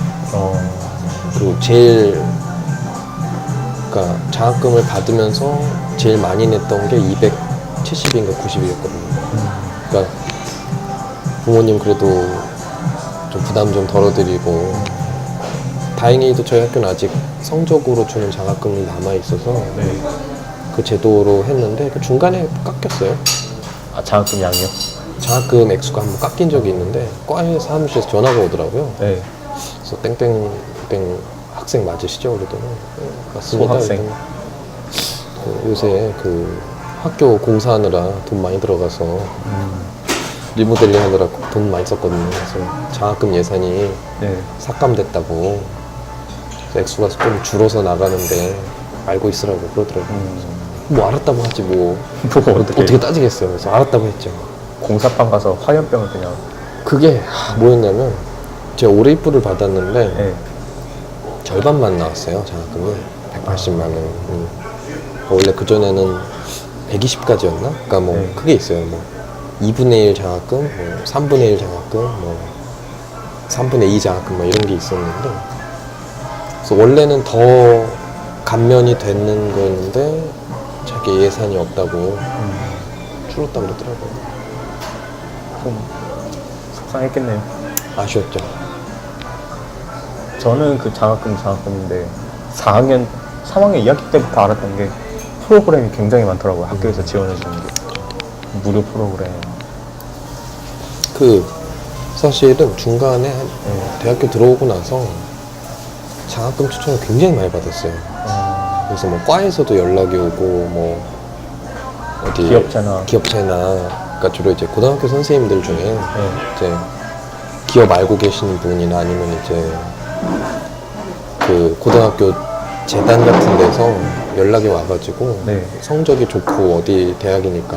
Speaker 2: 그리고 제일 그러니까 장학금을 받으면서 제일 많이 냈던 게 270인가 90이었거든요. 그러니까 부모님 그래도 좀 부담 좀 덜어드리고 다행히도 저희 학교는 아직 성적으로 주는 장학금이 남아있어서
Speaker 1: 네.
Speaker 2: 그 제도로 했는데 그 중간에 깎였어요.
Speaker 1: 아, 장학금 양이요?
Speaker 2: 장학금 액수가 한번 깎인 적이 있는데 과에 사무실에서 전화가 오더라고요.
Speaker 1: 네.
Speaker 2: 그래서 땡땡 학생 맞으시죠? 그랬더니 맞습니다.
Speaker 1: 소학생.
Speaker 2: 그랬더니 요새 그 학교 공사하느라 돈 많이 들어가서 리모델링 하느라 돈 많이 썼거든요. 그래서 장학금 예산이
Speaker 1: 네.
Speaker 2: 삭감됐다고 그래서 액수가 좀 줄어서 나가는데 알고 있으라고 그러더라고요. 뭐 알았다고 하지 뭐 어떻게 따지겠어요. 그래서 알았다고 했죠.
Speaker 1: 공사판 가서 화염병을 그냥.
Speaker 2: 그게 뭐였냐면 제가 올해 입부를 받았는데
Speaker 1: 네.
Speaker 2: 절반만 나왔어요. 장학금이 180만 원. 원래 그전에는 120까지였나? 그러니까 뭐
Speaker 1: 네.
Speaker 2: 크게 있어요. 뭐 2분의 1 장학금, 뭐 3분의 1 장학금, 뭐 3분의 2 장학금 뭐 이런 게 있었는데, 그래서 원래는 더 감면이 되는 거였는데 자기 예산이 없다고 줄었다 그러더라고요.
Speaker 1: 좀 속상했겠네요.
Speaker 2: 아쉬웠죠.
Speaker 1: 저는 그 장학금인데 3학년 2학기 때부터 알았던 게 프로그램이 굉장히 많더라고요. 학교에서 지원해주는 게. 무료 프로그램.
Speaker 2: 그 사실은 중간에 대학교 들어오고 나서 장학금 추천을 굉장히 많이 받았어요. 그래서 뭐 과에서도 연락이 오고 뭐 어디
Speaker 1: 기업체나.
Speaker 2: 그러니까 주로 이제 고등학교 선생님들 중에 이제 기업 알고 계시는 분이나 아니면 이제 그 고등학교 재단 같은 데서 연락이 와가지고
Speaker 1: 네.
Speaker 2: 성적이 좋고 어디 대학이니까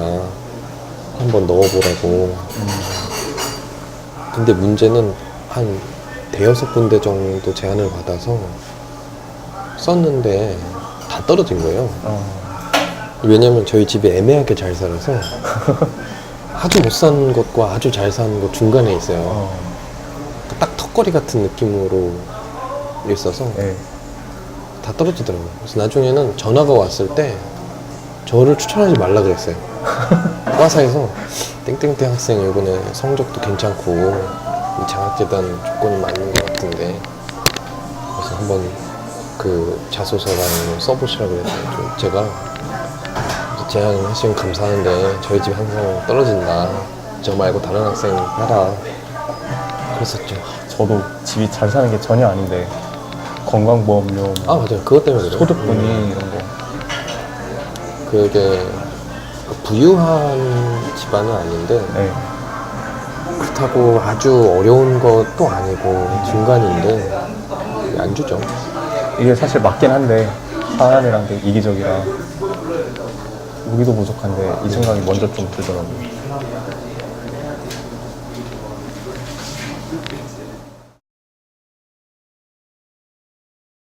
Speaker 2: 한번 넣어보라고. 근데 문제는 한 대여섯 군데 정도 제안을 받아서 썼는데 다 떨어진 거예요. 왜냐면 저희 집이 애매하게 잘 살아서 아주 못 사는 것과 아주 잘 사는 것 중간에 있어요. 딱 턱걸이 같은 느낌으로 있어서
Speaker 1: 네.
Speaker 2: 다 떨어지더라고요. 그래서 나중에는 전화가 왔을 때 저를 추천하지 말라 그랬어요. 과사에서 땡땡땡 학생 이번에 성적도 괜찮고 이 장학재단 조건이 맞는 것 같은데 그래서 한번 그 자소서랑 써보시라 그래서 제가 제안하시면 감사한데 저희 집 항상 떨어진다. 저 말고 다른 학생 하라. 그랬었죠.
Speaker 1: 저도 집이 잘 사는 게 전혀 아닌데 건강보험료,
Speaker 2: 아 맞아요. 그것 때문에 그래요.
Speaker 1: 소득분이 이런 거.
Speaker 2: 그게 부유한 집안은 아닌데
Speaker 1: 네.
Speaker 2: 그렇다고 아주 어려운 것도 아니고 중간인데 안 주죠.
Speaker 1: 이게 사실 맞긴 한데 사람이란 게 이기적이라 우리도 부족한데 이 생각이 먼저 좀 들더라고요.